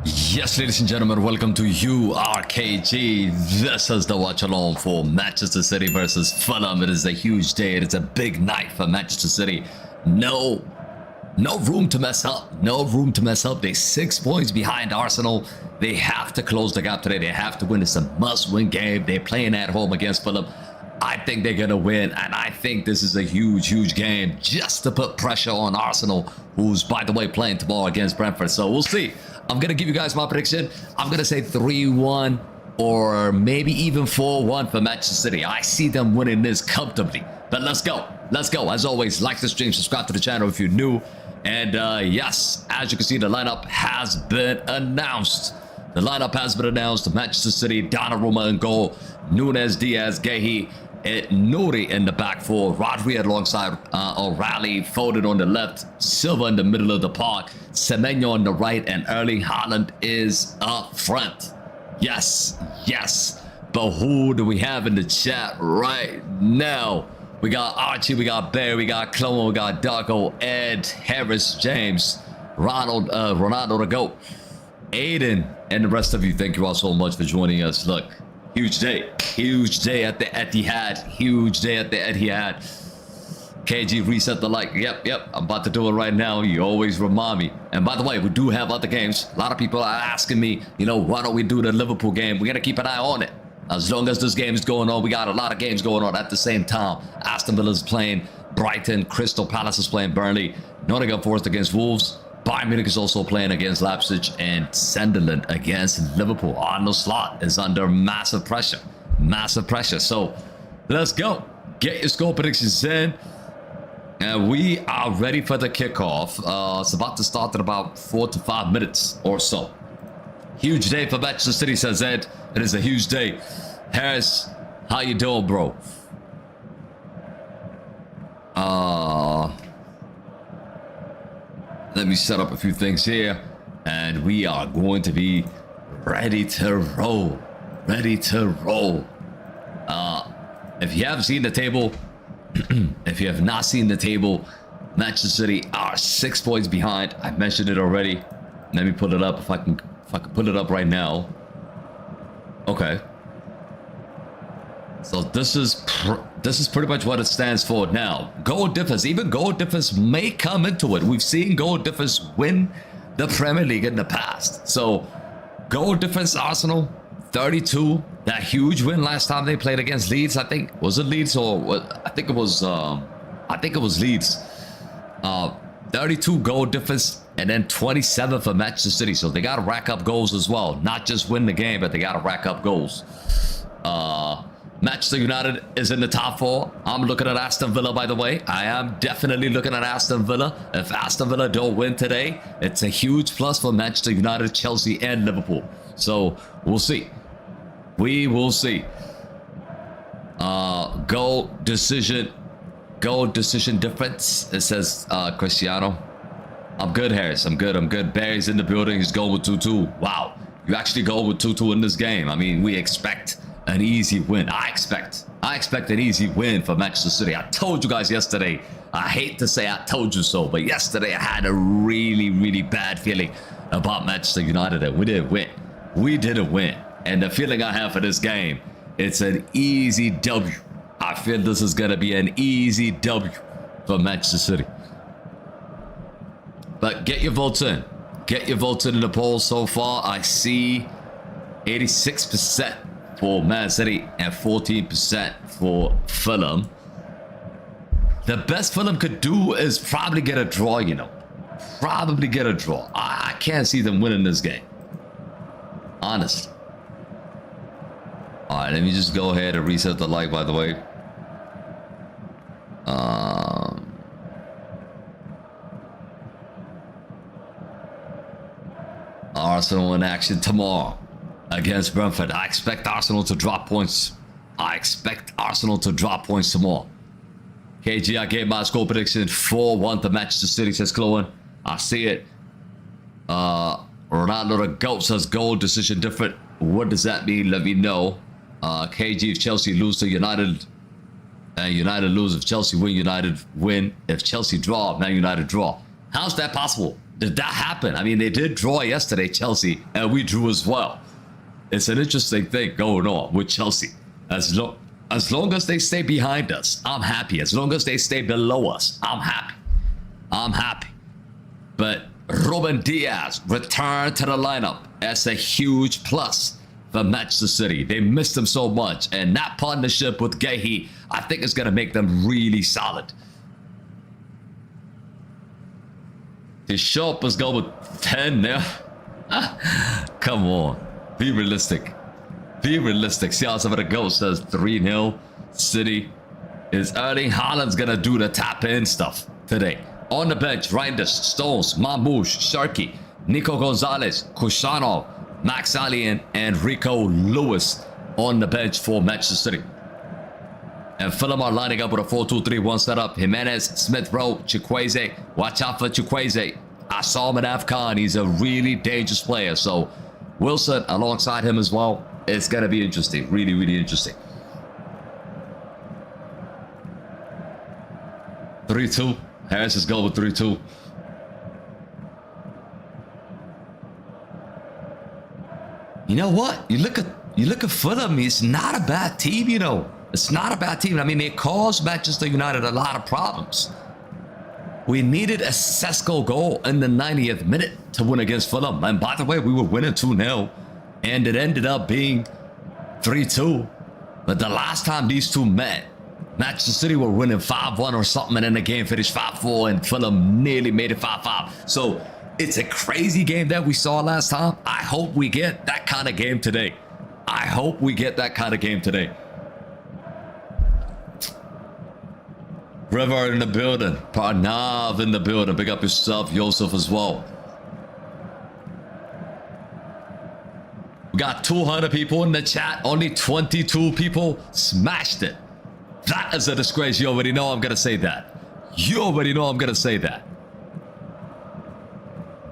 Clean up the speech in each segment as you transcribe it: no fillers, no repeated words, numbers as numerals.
Yes, ladies and gentlemen, welcome to URKG. This is the watch along for Manchester City versus Fulham. It is a huge day. It is a big night for Manchester City. No room to mess up. No room to mess up. They're 6 points behind Arsenal. They have to close the gap today. They have to win. It's a must-win game. They're playing at home against Fulham. I think they're going to win, and I think this is a huge game just to put pressure on Arsenal, who's, by the way, playing tomorrow against Brentford. So we'll see. I'm going to give you guys my prediction. I'm going to say 3-1 or maybe even 4-1 for Manchester City. I see them winning this comfortably. But let's go. Let's go. As always, like the stream, subscribe to the channel if you're new. And yes, as you can see, the lineup has been announced. The lineup has been announced. Manchester City, Donnarumma in goal, Nunes, Diaz, Gehi, Nouri in the back four, Rodri alongside O'Reilly, Foden on the left, Silva in the middle of the park, Semenyo on the right, and Erling Haaland is up front. Yes. But who do we have in the chat right now? We got Archie, we got Barry, we got Clomo, we got Darko, Ed, Harris, James, Ronaldo the GOAT, Aiden, and the rest of you. Thank you all so much for joining us. Look, huge day at the Etihad, huge day at the Etihad. KG, reset the like. Yep, I'm about to do it right now. You always remind me. And by the way, we do have other games. A lot of people are asking me, why don't we do the Liverpool game? We're gonna keep an eye on it. As long as this game is going on, we got a lot of games going on at the same time. Aston Villa is playing Brighton, Crystal Palace is playing Burnley, Nottingham Forest against Wolves, Bayern Munich is also playing against Leipzig, and Sunderland against Liverpool. Arnold Slot is under massive pressure. So let's go. Get your score predictions in. And we are ready for the kickoff. It's about to start in about 4 to 5 minutes or so. Huge day for Manchester City, says Ed. It is a huge day. Harris, how you doing, bro? Let me set up a few things here, and we are going to be ready to roll. If you haven't seen the table, if you have not seen the table, Manchester City are 6 points behind. I mentioned it already. Let me pull it up if I can pull it up right now. Okay. So this is pretty much what it stands for now. Goal difference, even goal difference may come into it. We've seen goal difference win the Premier League in the past. So goal difference, Arsenal 32. That huge win last time they played against Leeds. I think was it Leeds or what? I think it was Leeds. 32 goal difference, and then 27 for Manchester City. So they got to rack up goals as well. Not just win the game, but they got to rack up goals. Manchester United is in the top 4. I'm looking at Aston Villa, by the way. I am definitely looking at Aston Villa. If Aston Villa don't win today, it's a huge plus for Manchester United, Chelsea, and Liverpool. So we'll see. We will see. Goal decision difference. It says Cristiano. I'm good, Harris. I'm good. Barry's in the building. He's going with 2-2. Wow. You actually go with 2-2 in this game. I mean, we expect an easy win. I expect an easy win for Manchester City. I told you guys yesterday. I hate to say I told you so, but yesterday I had a really bad feeling about Manchester United, and we didn't win. And the feeling I have for this game, it's an easy W. I feel this is going to be an easy W for Manchester City. But get your votes in. Get your votes in the poll. So far, I see 86% for Man City and 14% for Fulham. The best Fulham could do is probably get a draw, Probably get a draw. I can't see them winning this game. Honestly. All right, let me just go ahead and reset the like, by the way. Arsenal in action tomorrow against Brentford. I expect Arsenal to drop points. Tomorrow. KG, I gave my score prediction 4-1 to Manchester City, says Chloe. I see it. Ronaldo the GOAT says goal decision different. What does that mean? Let me know. KG, if Chelsea lose to United, and United lose. If Chelsea win, United win. If Chelsea draw, Man United draw. How's that possible? did that happen? I mean, they did draw yesterday, Chelsea, and we drew as well. It's an interesting thing going on with Chelsea. As long as they stay behind us, I'm happy. As long as they stay below us, I'm happy. I'm happy. But Ruben Diaz returned to the lineup. That's a huge plus for Manchester City. They missed him so much, and that partnership with Gehi, I think, is going to make them really solid. The shop is going with 10 now. Come on. Be realistic. Be realistic. See how some of the goal says 3-0 City. Is Erling Haaland's going to do the tap-in stuff today? On the bench, Reinders, Stones, Mamouche, Sharkey, Nico Gonzalez, Kushano, Max Alien, and Rico Lewis on the bench for Manchester City. And Fulham are lining up with a 4-2-3-1 setup. Jimenez, Smith Rowe, Chukwueze. Watch out for Chukwueze. I saw him at AFCON. He's a really dangerous player. So Wilson alongside him as well. It's going to be interesting. Really, really interesting. 3-2. Harris is going with 3-2. You know what? You look at Fulham. It's not a bad team, you know. It's not a bad team. I mean, they caused Manchester United a lot of problems. We needed a Sesko goal in the 90th minute to win against Fulham. And by the way, we were winning 2-0. And it ended up being 3-2. But the last time these two met, Manchester City were winning 5-1 or something. And then the game finished 5-4. And Fulham nearly made it 5-5. So it's a crazy game that we saw last time. I hope we get that kind of game today. I hope we get that kind of game today. River in the building. Parnav in the building. Big up yourself, Joseph, as well. We got 200 people in the chat. Only 22 people smashed it. That is a disgrace. You already know I'm going to say that. You already know I'm going to say that.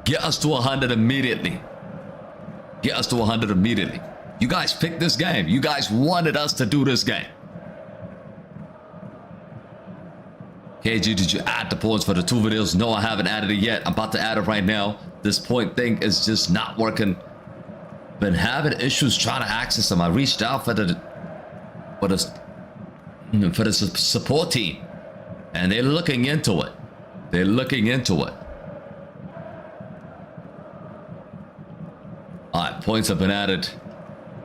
Get us to 100 immediately. Get us to 100 immediately. You guys picked this game. You guys wanted us to do this game. KG, did you add the points for the 2 videos? No, I haven't added it yet. I'm about to add it right now. This point thing is just not working. Been having issues trying to access them. I reached out for the support team, and they're looking into it. They're looking into it. All right, points have been added,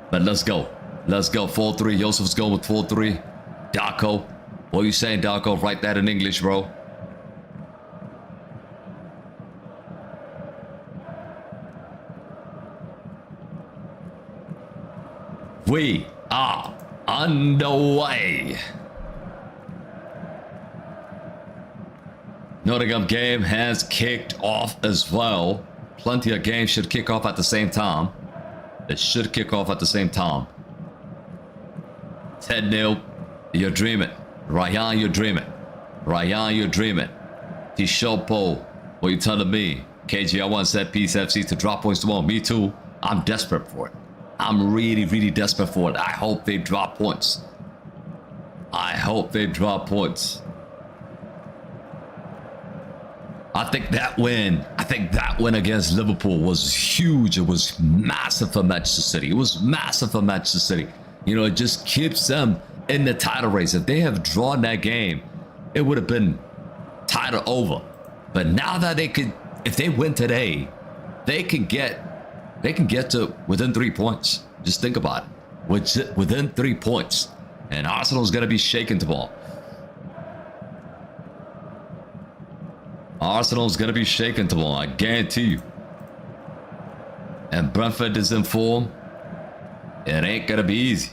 but let's go. Let's go. 4-3. Joseph's going with 4-3. Darko. What are you saying, Darko? Write that in English, bro. We are underway. Nottingham game has kicked off as well. Plenty of games should kick off at the same time. It should kick off at the same time. 10-0. You're dreaming. Ryan, you're dreaming. Ryan, you're dreaming. Tishopo, what are you telling me? KG, I want set piece FC to drop points tomorrow. Me too. I'm desperate for it. I'm really, really desperate for it. I hope they drop points. I hope they drop points. I think that win against Liverpool was huge. It was massive for Manchester City. It was massive for Manchester City. You know, it just keeps them in the title race. If they have drawn that game, it would have been title over. But now that they could, if they win today, they can get to within 3 points. Just think about it. Within 3 points. And Arsenal's going to be shaking the ball. Arsenal's going to be shaking the ball, I guarantee you. And Brentford is in form. It ain't going to be easy.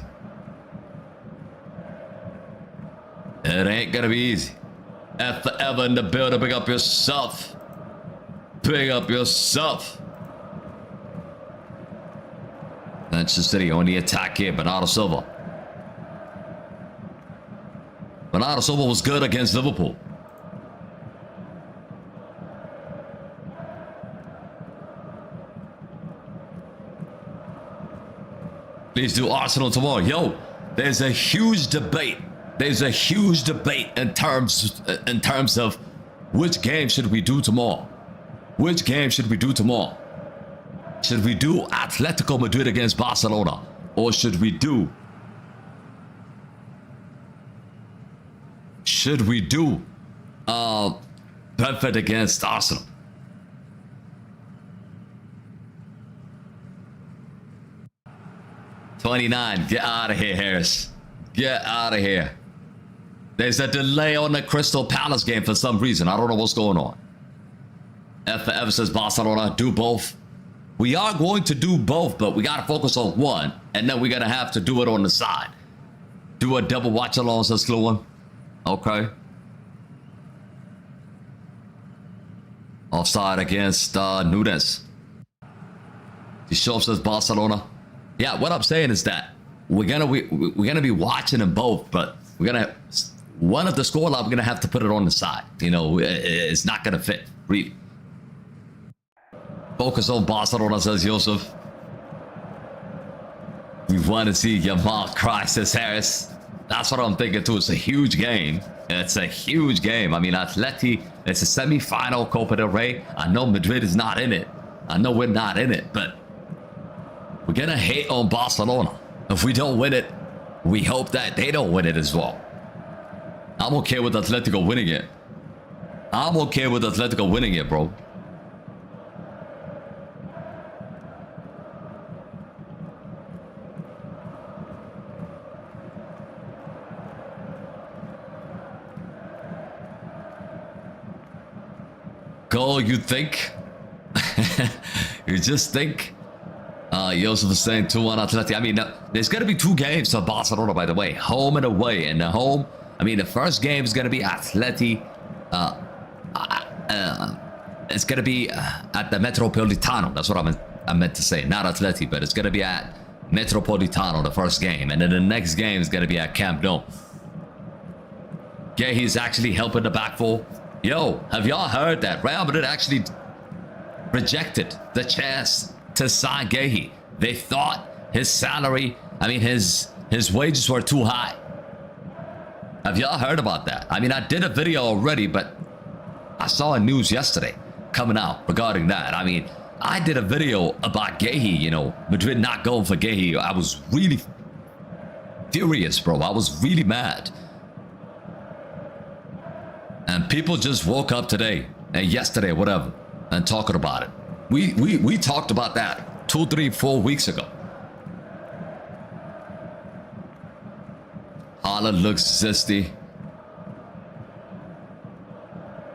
It ain't gonna be easy. F forever in the building. Pick up yourself. Pick up yourself. Manchester City on the attack here. Bernardo Silva. Bernardo Silva was good against Liverpool. Please do Arsenal tomorrow. Yo, there's a huge debate. There's a huge debate in terms of which game should we do tomorrow. Which game should we do tomorrow? Should we do Atletico Madrid against Barcelona? Or should we do Brentford against Arsenal? $29. Get out of here, Harris. Get out of here. There's a delay on the Crystal Palace game for some reason. I don't know what's going on. F for F says Barcelona. Do both. We are going to do both, but we got to focus on one. And then we're going to have to do it on the side. Do a double watch along, says Kluan. Okay. Offside against Nunes. The show says Barcelona. Yeah, what I'm saying is that we're gonna be watching them both, but we're gonna one of the scoreline we're gonna have to put it on the side. You know, it's not gonna fit really. Focus on Barcelona, says Joseph. We want to see Yamal cry, says Harris. That's what I'm thinking too. It's a huge game. It's a huge game. I mean, Atleti, it's a semi-final Copa del Rey. I know Madrid is not in it. I know we're not in it, but we're gonna hate on Barcelona. If we don't win it, we hope that they don't win it as well. I'm okay with Atletico winning it. I'm okay with Atletico winning it, bro. Goal, you think? You just think? Joseph was saying 2-1 Atleti. I mean, there's going to be two games for Barcelona, by the way. Home and away. And the home, I mean, the first game is going to be Atleti. It's going to be at the Metropolitano. That's what I meant to say. Not Atleti, but it's going to be at Metropolitano, the first game. And then the next game is going to be at Camp Nou. Yeah, he's actually helping the back four. Yo, have y'all heard that Real Madrid actually rejected the chance to sign Gehi? They thought his salary, I mean, his wages were too high. Have y'all heard about that? I mean, I did a video already, but I saw a news yesterday coming out regarding that. I mean, I did a video about Gehi, you know, Madrid not going for Gehi. I was really furious, bro. I was really mad. And people just woke up today and yesterday, whatever, and talking about it. We talked about that 2, 3, 4 weeks ago. Haaland looks zesty.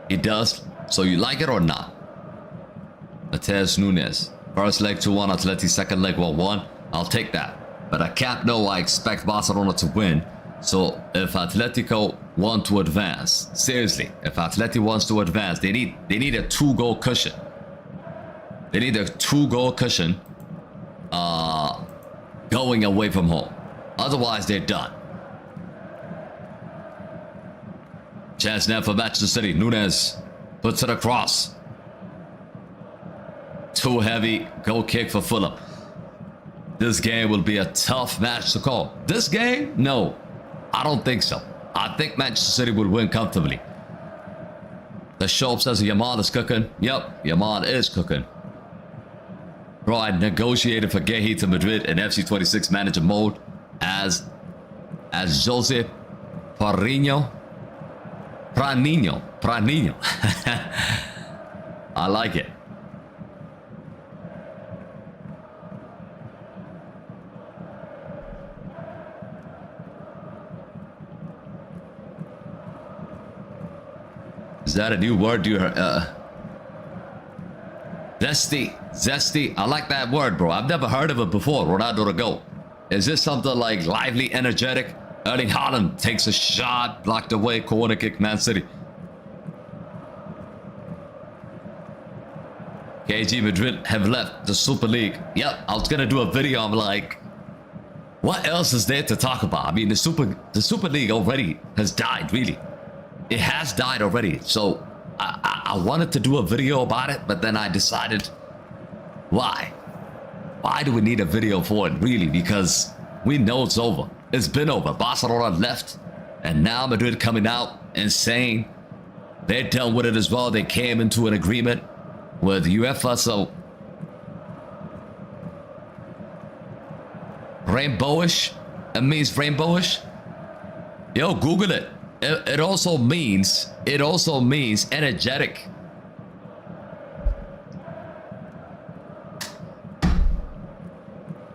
He does. So you like it or not? Matheus Nunes. First leg 2-1 Atleti, second leg 1-1. I'll take that. But I can't know. I expect Barcelona to win. So if Atletico want to advance, seriously, if Atleti wants to advance, they need a 2-goal cushion. They need a 2-goal cushion going away from home. Otherwise, they're done. Chance now for Manchester City. Nunes puts it across. Too heavy. Goal kick for Fulham. This game will be a tough match to call. This game? No. I don't think so. I think Manchester City will win comfortably. The show says Yamal is cooking. Yep, Yamal is cooking. Bro, I negotiated for Gehi to Madrid in FC26 manager mode as Jose Pranino. I like it. Is that a new word you heard? Zesty. I like that word, bro. I've never heard of it before. Ronaldo to go. Is this something like lively, energetic? Erling Haaland takes a shot, blocked away, corner kick, Man City. URKG Madrid have left the Super League. Yep, I was gonna do a video. I'm like, what else is there to talk about? I mean, the Super League already has died, really. It has died already. So I wanted to do a video about it, but then I decided, why? Why do we need a video for it, really? Because we know it's over. It's been over. Barcelona left, and now Madrid coming out and saying they're done with it as well. They came into an agreement. with UEFA, so rainbowish. It means rainbowish. Yo, Google it. It also means energetic.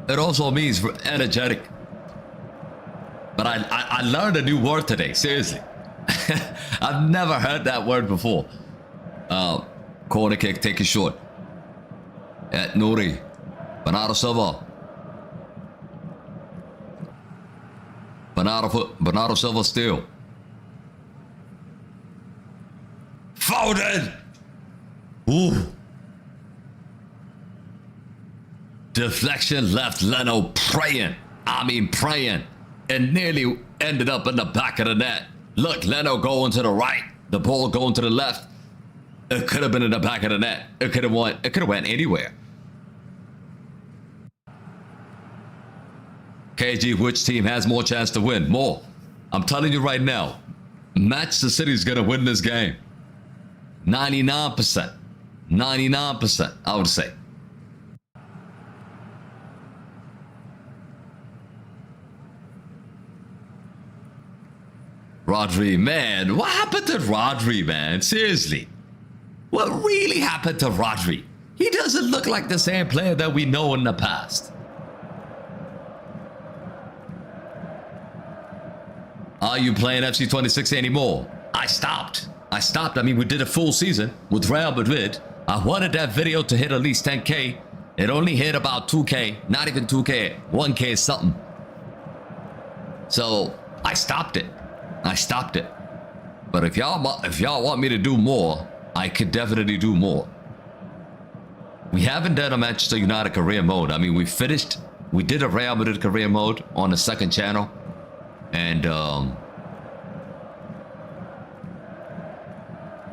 It also means energetic. But I learned a new word today, seriously. I've never heard that word before. Corner kick, take it short. At Nuri. Bernardo Silva. Bernardo Silva still. Foden! Ooh. Deflection left Leno praying. And nearly ended up in the back of the net. Look, Leno going to the right. The ball going to the left. It could have been in the back of the net. It could have went anywhere. KG, which team has more chance to win? More. I'm telling you right now, Manchester City is going to win this game. 99%. 99%, I would say. Rodri, man. What happened to Rodri, man? Seriously. What really happened to Rodri? He doesn't look like the same player that we know in the past. Are you playing FC26 anymore? I stopped. I mean, we did a full season with Real Madrid. I wanted that video to hit at least 10K. It only hit about 2K. Not even 2K. 1K something. So I stopped it. But if y'all want me to do more, I could definitely do more. We haven't done a Manchester United career mode. I mean, we did a Real Madrid career mode on the second channel. And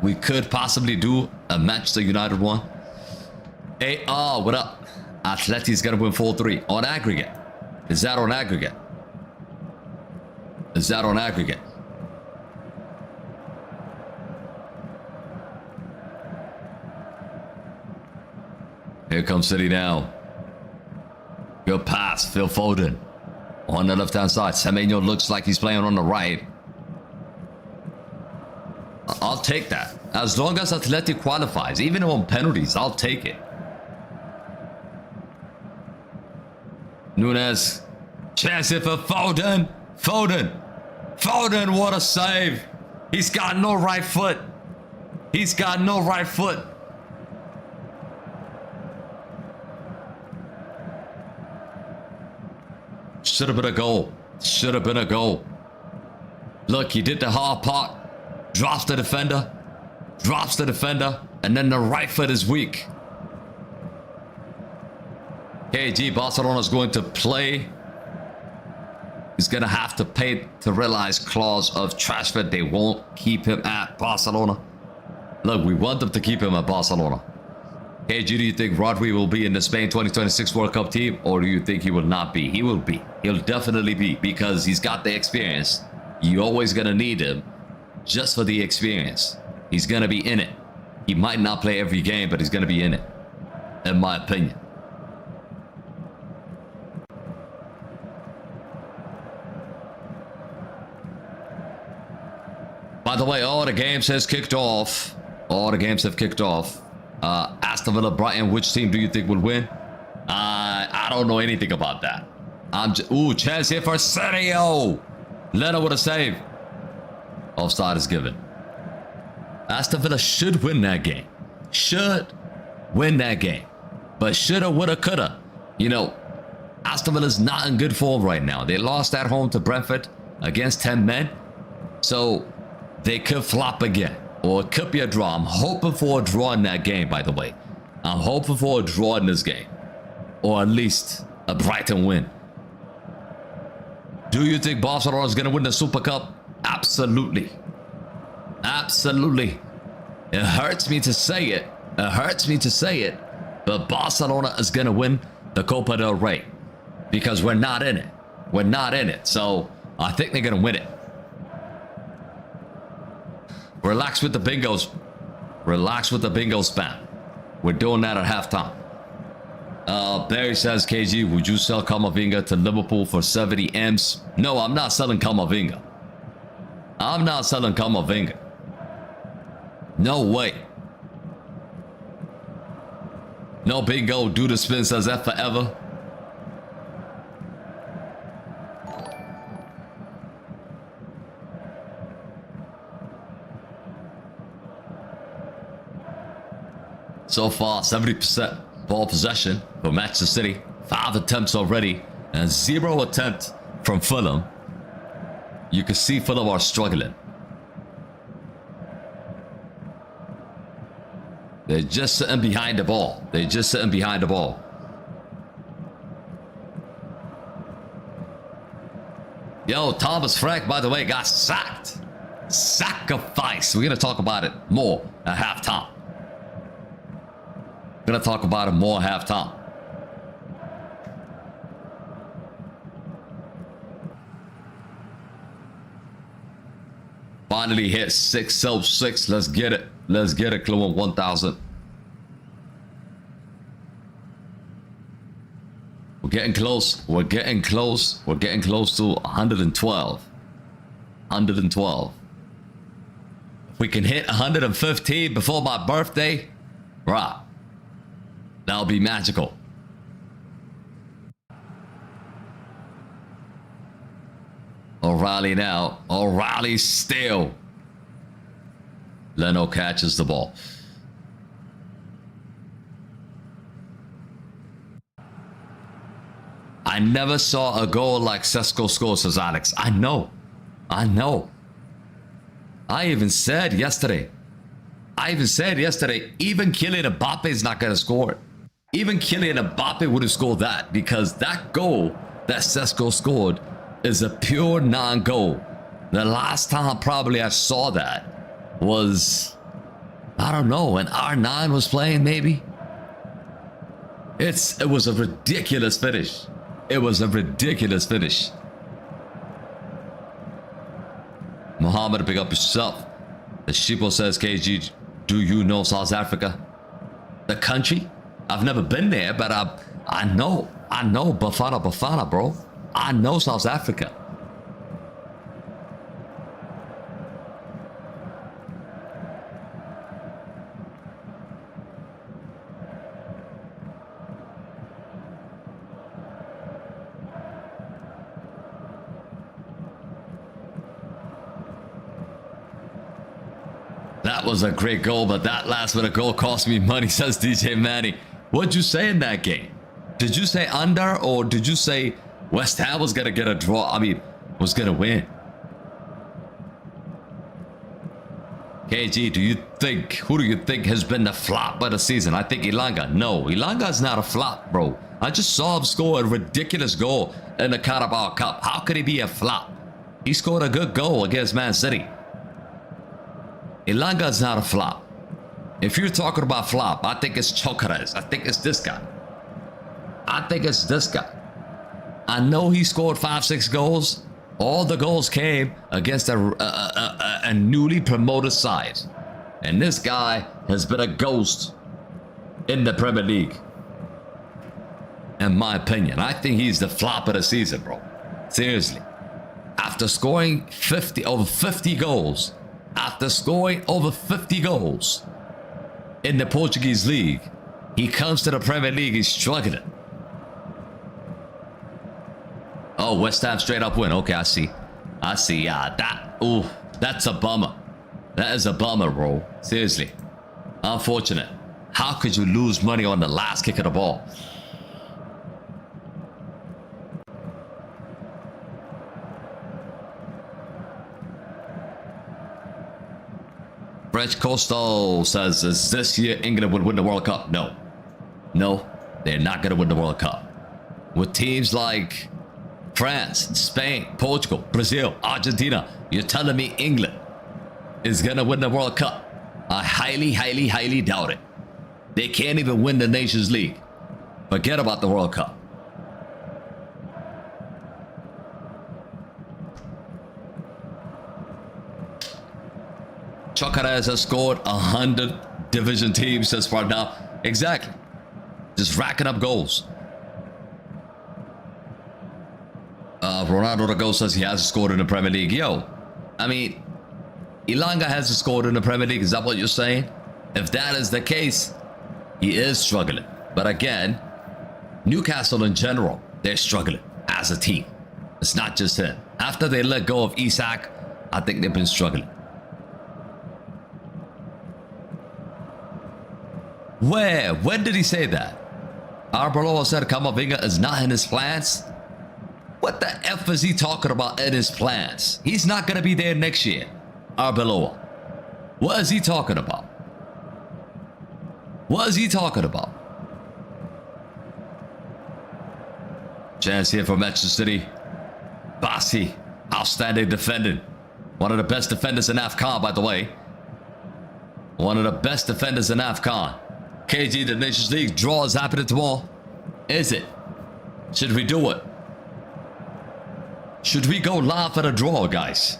we could possibly do a Manchester United one. Hey, what up? Atleti's gonna win 4-3 on aggregate. Is that on aggregate? Here comes City now. Good pass, Phil Foden. On the left-hand side, Semenyo looks like he's playing on the right. I'll take that. As long as Athletic qualifies, even on penalties, I'll take it. Nunes. Chance it for Foden. Foden, what a save. He's got no right foot. Should have been a goal. Look, he did the hard part. Drops the defender. And then the right foot is weak. KG, Barcelona's going to play. He's going to have to pay to realize clause of transfer. They won't keep him at Barcelona. Look, we want them to keep him at Barcelona. KG, do you think Rodri will be in the Spain 2026 World Cup team, or do you think he will not be? He will be. He'll definitely be, because he's got the experience. You're always going to need him just for the experience. He's going to be in it. He might not play every game, but he's going to be in it, in my opinion. By the way, all the games have kicked off. Aston Villa, Brighton, which team do you think will win? I don't know anything about that. Ooh, chance here for Sergio. Leno with a save. Offside is given. Aston Villa should win that game. But shoulda, woulda, coulda. You know, Aston Villa's not in good form right now. They lost at home to Brentford against 10 men. So they could flop again. Or it could be a draw. I'm hoping for a draw in that game, by the way. I'm hoping for a draw in this game. Or at least a Brighton win. Do you think Barcelona is going to win the Super Cup? Absolutely. It hurts me to say it. But Barcelona is going to win the Copa del Rey. Because we're not in it. So I think they're going to win it. Relax with the bingo spam. We're doing that at halftime. Barry says, KG, would you sell Kamavinga to Liverpool for 70 M's? No, I'm not selling Kamavinga. I'm not selling Kamavinga. No way. No bingo. Do the spin, says F forever. So far, 70% ball possession for Manchester City. 5 attempts already and 0 attempt from Fulham. You can see Fulham are struggling. They're just sitting behind the ball. They're just sitting behind the ball. Yo, Thomas Frank, by the way, got sacked. Sacrifice. We're going to talk about it more at halftime. Gonna talk about it more halftime. Finally hit 606. Let's get it. Let's get it. Clue on 1000. We're getting close. We're getting close. We're getting close to 112. 112. If we can hit 115 before my birthday, right? That'll be magical. O'Reilly now. O'Reilly still. Leno catches the ball. I never saw a goal like Sesko scores, says Alex. I know. I know. I even said yesterday, even Kylian Mbappe is not going to score it. Even Kylian Mbappe would have scored that, because that goal that Sesko scored is a pure non-goal. The last time probably I saw that was, I don't know, when R9 was playing maybe. It was a ridiculous finish. It was a ridiculous finish. Mohammed, pick up yourself. The Shipo says, KG, do you know South Africa? The country? I've never been there, but I know Bafana, bro. I know South Africa. That was a great goal, but that last minute goal cost me money, says DJ Manny. What'd you say in that game? Did you say under, or did you say West Ham was gonna get a draw? I mean, was gonna win? KG, who do you think has been the flop of the season? I think Elanga. No, Elanga's not a flop, bro. I just saw him score a ridiculous goal in the Carabao Cup. How could he be a flop? He scored a good goal against Man City. Elanga's not a flop. If you're talking about flop, I think it's Chocares. I think it's this guy. I know he scored 5-6 goals. All the goals came against a newly promoted side. And this guy has been a ghost in the Premier League. In my opinion, I think he's the flop of the season, bro. Seriously. After scoring over 50 goals, in the Portuguese league, he comes to the Premier League, he's struggling. Oh, West Ham straight up win. Okay, I see. Yeah, that's a bummer. That is a bummer, bro. Seriously. Unfortunate. How could you lose money on the last kick of the ball? French Coastal says, is this year England would win the World Cup? No. No, they're not going to win the World Cup. With teams like France, Spain, Portugal, Brazil, Argentina, you're telling me England is going to win the World Cup? I highly doubt it. They can't even win the Nations League. Forget about the World Cup. Chocares has scored 100 division teams as far now. Exactly. Just racking up goals. Ronaldo the Ghost says he hasn't scored in the Premier League. Yo, I mean, Elanga hasn't scored in the Premier League. Is that what you're saying? If that is the case, he is struggling. But again, Newcastle in general, they're struggling as a team. It's not just him. After they let go of Isak, I think they've been struggling. Where? When did he say that? Arbeloa said Camavinga is not in his plans. What the F is he talking about in his plans? He's not going to be there next year. Arbeloa. What is he talking about? What is he talking about? Chance here for Manchester City. Bassi. Outstanding defending. One of the best defenders in AFCON, by the way. One of the best defenders in AFCON. KG, the Nations League draw is happening tomorrow. Is it? Should we do it? Should we go live for the draw, guys?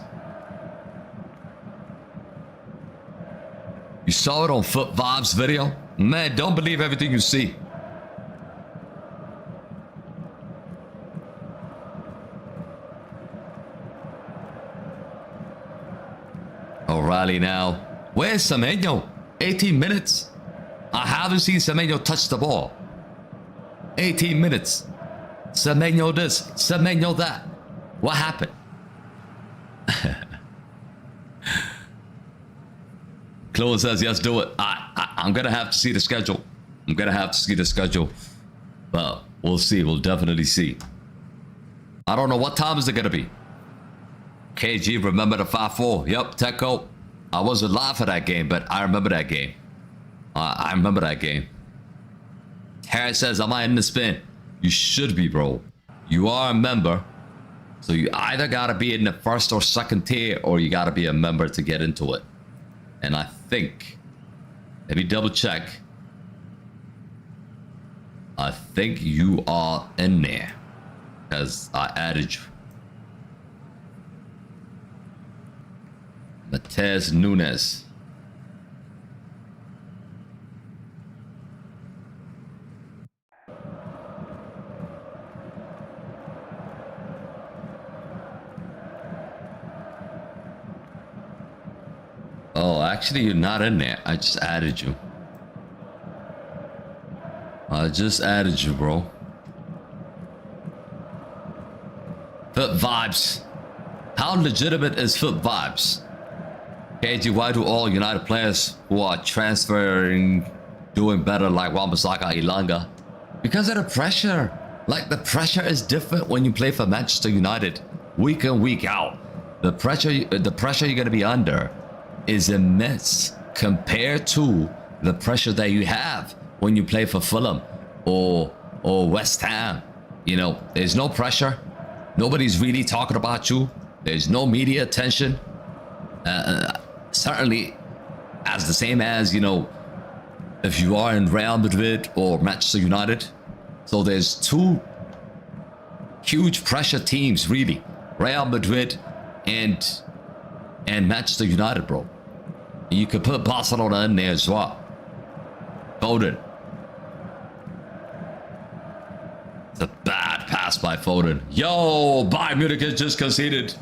You saw it on Foot Vibes video? Man, don't believe everything you see. O'Reilly now. Where's Semenyo? 18 minutes. I haven't seen Semenyo touch the ball. 18 minutes. Semenyo this, Semenyo that. What happened? Chloe says, yes, do it. I'm going to have to see the schedule. I'm going to have to see the schedule. But we'll see. We'll definitely see. I don't know. What time is it going to be? KG, remember the 5-4. Yep, Teco. I wasn't live for that game, but I remember that game. I remember that game. Harris says, am I in the spin? You should be, bro. You are a member. So you either got to be in the first or second tier, or you got to be a member to get into it. And I think, let me double check. I think you are in there, because I added you. Matez Nunes. Oh, actually, you're not in there. I just added you. I just added you, bro. Foot Vibes. How legitimate is Foot Vibes? KG, why do all United players who are transferring doing better like Wan-Bissaka, Elanga? Because of the pressure. Like, the pressure is different when you play for Manchester United week in, week out. The pressure you're going to be under is immense compared to the pressure that you have when you play for Fulham or West Ham. You know, there's no pressure. Nobody's really talking about you. There's no media attention. Certainly as the same as, you know, if you are in Real Madrid or Manchester United. So there's two huge pressure teams, really. Real Madrid and Manchester United, bro. You could put Barcelona in there as well. Foden. It's a bad pass by Foden. Yo, Bayern Munich has just conceded.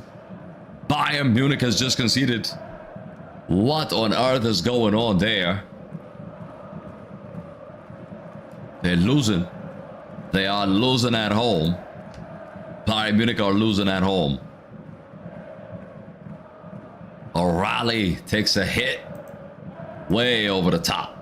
Bayern Munich has just conceded. What on earth is going on there? They're losing. They are losing at home. Bayern Munich are losing at home. O'Reilly takes a hit way over the top.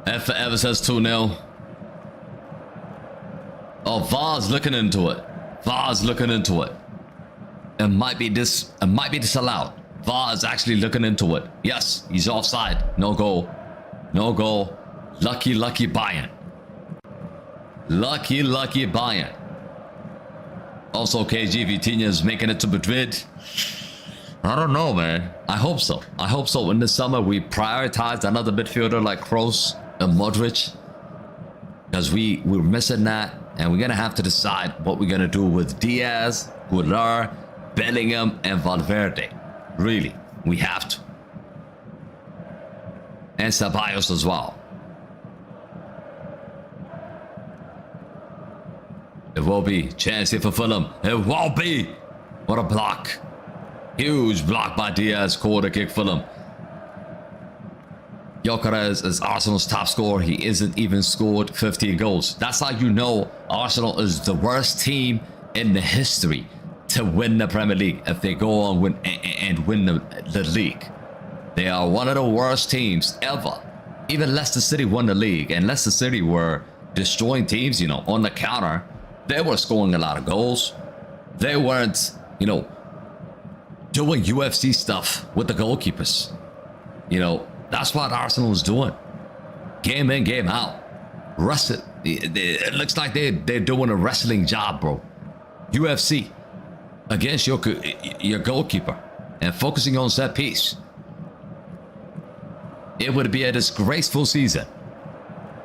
F for Ever says 2-0. Oh, VAR's looking into it. VAR's looking into it. It might be disallowed. VAR is actually looking into it. Yes, he's offside. No goal. No goal. Lucky Bayern. Lucky Bayern. Also, KG Vitinha is making it to Madrid. I don't know, man. I hope so. I hope so. In the summer, we prioritize another midfielder like Kroos and Modric, because we're missing that, and we're gonna have to decide what we're gonna do with Diaz, Goulart, Bellingham, and Valverde. Really, we have to. And Ceballos as well. It will be chance here for Fulham. It won't be. What a block. Huge block by Diaz. Corner kick Fulham. Gyökeres is Arsenal's top scorer. He isn't even scored 15 goals. That's how you know Arsenal is the worst team in the history to win the Premier League if they go on win the league. They are one of the worst teams ever. Even Leicester City won the league, and Leicester City were destroying teams, you know, on the counter. They were scoring a lot of goals. They weren't, you know, doing UFC stuff with the goalkeepers. You know, that's what Arsenal was doing. Game in, game out. Wrestle. It looks like they're doing a wrestling job, bro. UFC against your goalkeeper and focusing on set piece. It would be a disgraceful season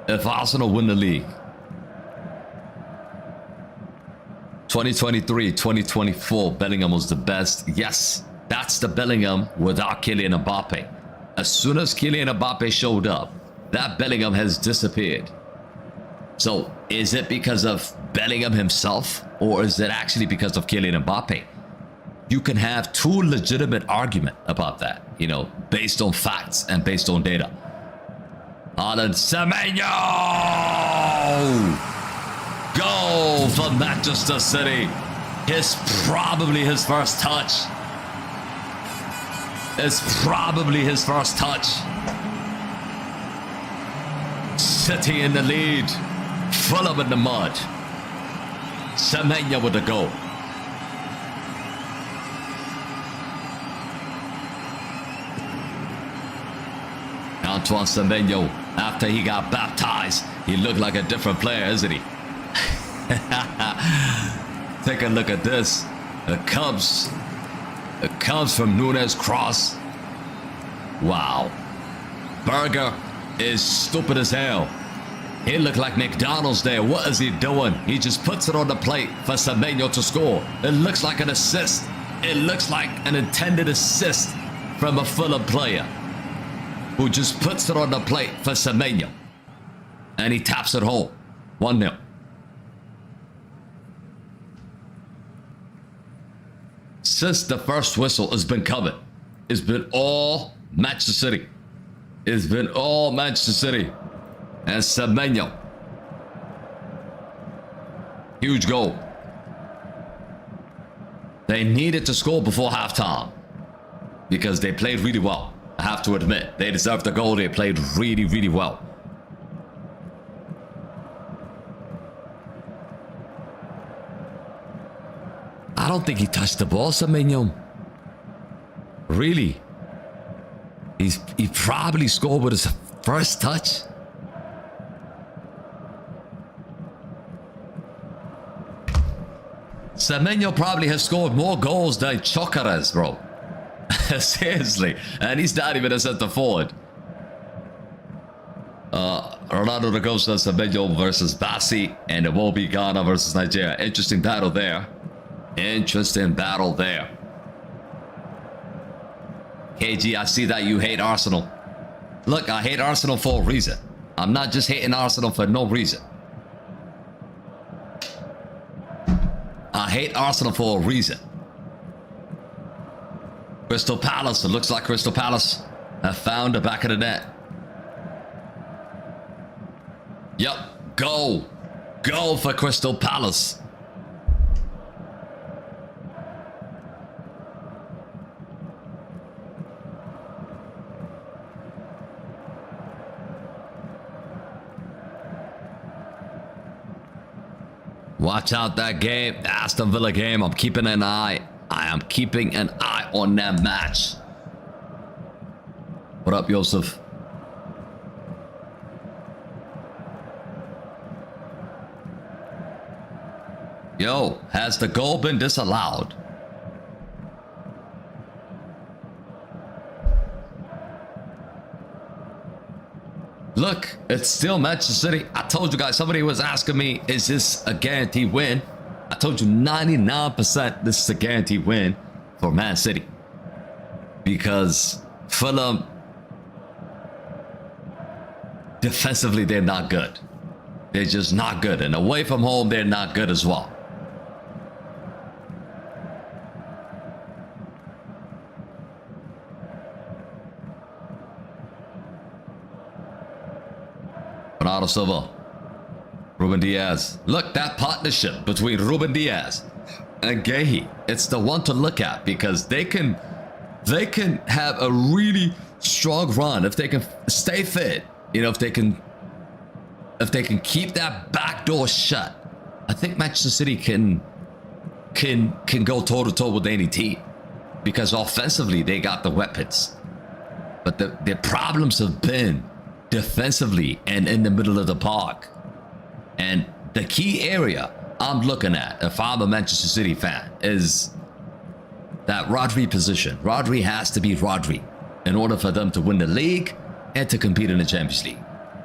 if Arsenal win the league. 2023-2024, Bellingham was the best. Yes, that's the Bellingham without Kylian Mbappe. As soon as Kylian Mbappe showed up, that Bellingham has disappeared. So, is it because of Bellingham himself, or is it actually because of Kylian Mbappe? You can have two legitimate arguments about that, you know, based on facts and based on data. Haaland, Semenyo! Goal for Manchester City. Probably his first touch. It's probably his first touch. City in the lead. Fulham in the mud. Semenyo with the goal. Antoine Semenyo, after he got baptized, he looked like a different player, isn't he? Take a look at this. It comes from Nunes cross. Wow. Berger is stupid as hell. He looked like McDonald's there. What is he doing? He just puts it on the plate for Semenyo to score. It looks like an assist. It looks like an intended assist from a Fulham player who just puts it on the plate for Semenyo. And he taps it home. 1-0. Since the first whistle has been coming, it's been all Manchester City. It's been all Manchester City. And Semenyo. Huge goal. They needed to score before halftime because they played really well. I have to admit, they deserved the goal. They played really, really well. I don't think he touched the ball, Semenyo. Really? He probably scored with his first touch. Semenyo probably has scored more goals than Gyökeres, bro. Seriously. And he's not even a center forward. Ronaldo da Costa, Semenyo versus Bassi, and it will be Ghana versus Nigeria. Interesting battle there. Interesting battle there. KG, I see that you hate Arsenal. Look, I hate Arsenal for a reason. I'm not just hating Arsenal for no reason. I hate Arsenal for a reason. Crystal Palace, it looks like Crystal Palace have found the back of the net. Yup, goal. Goal for Crystal Palace. Watch out that game, Aston Villa game. I'm keeping an eye. I am keeping an eye on that match. What up, Joseph? Yo, has the goal been disallowed? Look, it's still Manchester City. I told you guys, somebody was asking me, is this a guaranteed win? I told you 99% this is a guaranteed win for Man City. Because Fulham, defensively, they're not good. They're just not good. And away from home, they're not good as well. Bernardo Silva, Ruben Diaz. Look, that partnership between Ruben Diaz and Gehi, it's the one to look at because they can have a really strong run if they can stay fit. You know, if they can keep that back door shut. I think Manchester City can go toe to toe with any team because offensively they got the weapons, but their problems have been defensively and in the middle of the park. And the key area I'm looking at, if I'm a Manchester City fan, is that Rodri position. Rodri has to be Rodri in order for them to win the league and to compete in the Champions League.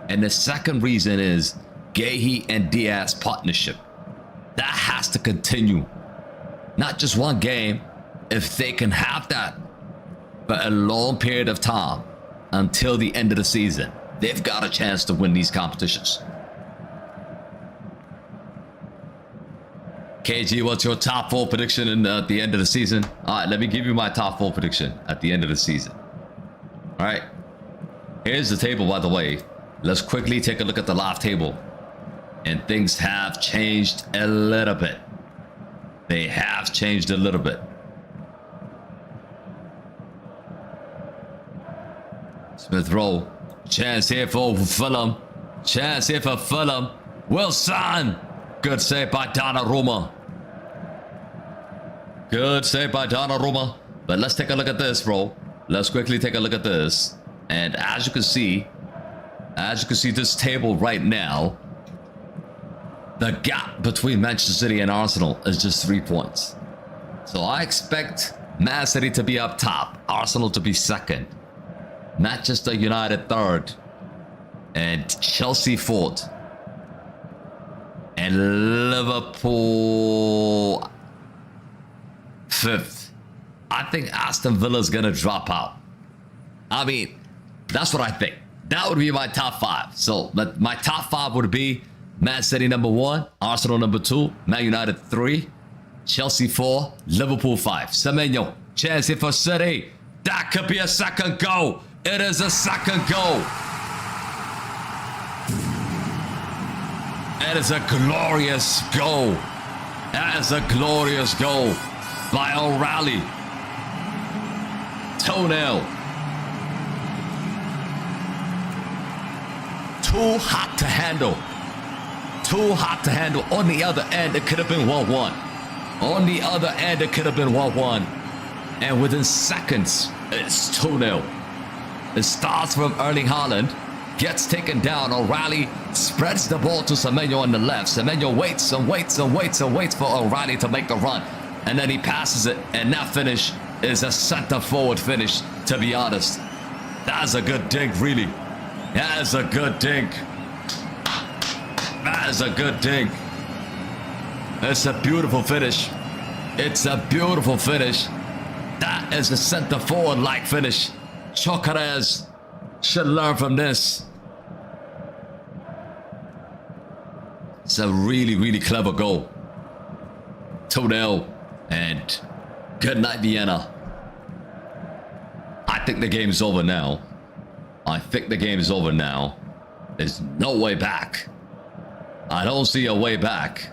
And the second reason is Gehi and Diaz partnership. That has to continue. Not just one game. If they can have that for a long period of time until the end of the season, they've got a chance to win these competitions. KG, what's your top 4 prediction at the end of the season? All right, let me give you my top 4 prediction at the end of the season. All right, here's the table, by the way. Let's quickly take a look at the live table. And things have changed a little bit. They have changed a little bit. Smith Rowe. Chance here for Fulham. Chance here for Fulham. Wilson. Good save by Donnarumma. Good save by Donnarumma. But let's take a look at this, bro. Let's quickly take a look at this. And as you can see this table right now, the gap between Manchester City and Arsenal is just 3 points. So I expect Man City to be up top, Arsenal to be second, Manchester United third, and Chelsea fourth, and Liverpool fifth. I think Aston Villa's gonna drop out. I mean, that's what I think. That would be my top 5. So my top 5 would be Man City number 1, Arsenal number 2, Man United 3, Chelsea 4, Liverpool 5. Semenyo, chance here for City. That could be a second goal. It is a second goal. That is a glorious goal. That is a glorious goal by O'Reilly. Toenail. Too hot to handle. Too hot to handle. On the other end, it could have been 1-1. On the other end, it could have been 1-1. And within seconds, it's 2-0. It starts from Erling Haaland. Gets taken down. O'Reilly spreads the ball to Semenyo on the left. Semenyo waits and waits and waits and waits for O'Reilly to make a run. And then he passes it. And that finish is a center forward finish, to be honest. That's a good dink, really. That is a good dink. That is a good dink. It's a beautiful finish. It's a beautiful finish. That is a center forward like finish. Chocarez should learn from this. It's a really, really clever goal. 2-0 and good night, Vienna. I think the game is over now. I think the game is over now. There's no way back. I don't see a way back.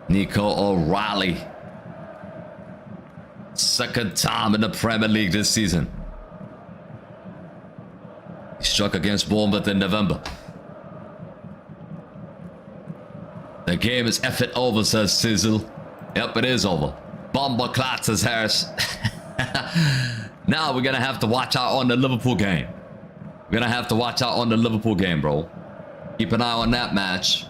Nico O'Reilly. Second time in the Premier League this season. He struck against Bournemouth in November. The game is effing over, says Sizzle. Yep, it is over. Bomber clot, says Harris. Now we're gonna have to watch out on the Liverpool game. We're gonna have to watch out on the Liverpool game, bro. Keep an eye on that match.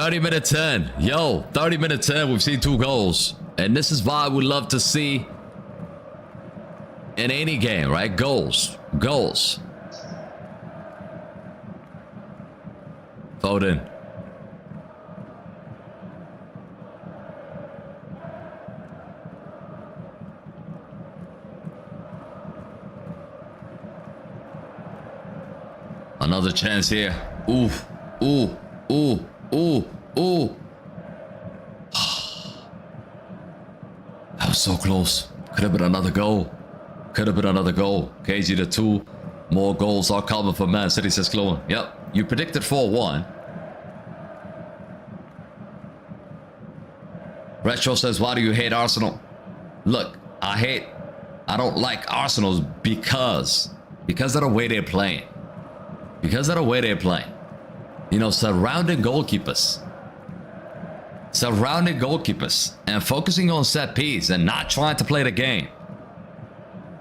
30-minute 10. Yo, 30-minute 10. We've seen 2 goals. And this is why we love to see in any game, right? Goals. Goals. Foden. Another chance here. Ooh, ooh, ooh, ooh, ooh. That was so close. Could have been another goal. Could have been another goal. KG, the 2 more goals are coming for Man City, says Chloe. Yep, you predicted 4-1. Retro says, why do you hate Arsenal? Look, I don't like Arsenal because of the way they're playing. Because of the way they're playing. You know, surrounding goalkeepers. Surrounding goalkeepers. And focusing on set piece and not trying to play the game.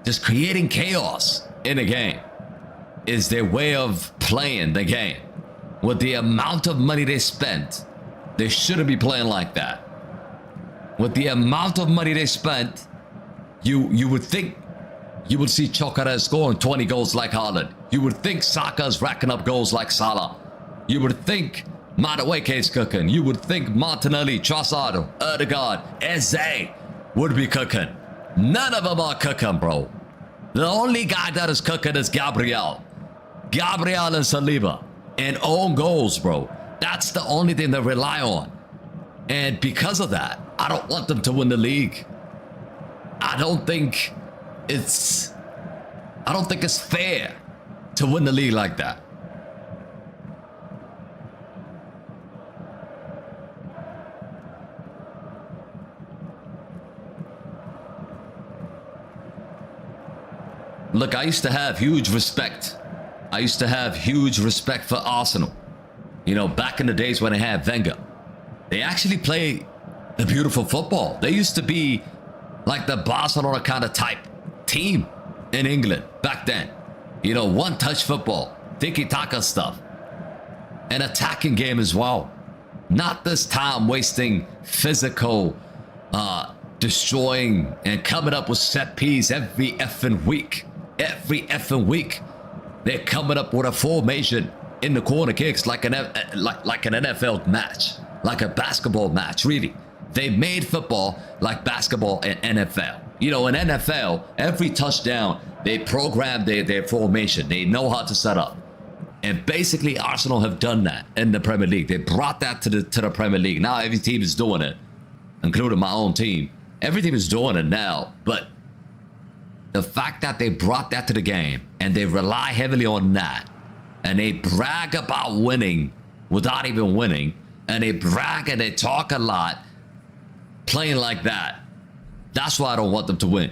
Just creating chaos in the game is their way of playing the game. With the amount of money they spent, they shouldn't be playing like that. With the amount of money they spent, you would think you would see Chocolate scoring 20 goals like Haaland. You would think Saka's racking up goals like Salah. You would think Madueke's cooking. You would think Martinelli, Trossard, Odegaard, Eze would be cooking. None of them are cooking, bro. The only guy that is cooking is Gabriel. Gabriel and Saliba. And own goals, bro. That's the only thing they rely on. And because of that, I don't want them to win the league. I don't think it's fair to win the league like that. Look, I used to have huge respect. I used to have huge respect for Arsenal. You know, back in the days when they had Wenger. They actually play the beautiful football. They used to be like the Barcelona kind of type team in England back then. You know, one-touch football, tiki-taka stuff, an attacking game as well. Not this time wasting physical, destroying and coming up with set piece every effing week. Every effing week, they're coming up with a formation in the corner kicks like an NFL match, like a basketball match. Really, they made football like basketball and NFL. You know, in NFL, every touchdown they program their formation. They know how to set up, and basically Arsenal have done that in the Premier League. They brought that to the Premier League. Now every team is doing it, including my own team. Every team is doing it now, but the fact that they brought that to the game and they rely heavily on that and they brag about winning without even winning and they brag and they talk a lot playing like that, that's why I don't want them to win.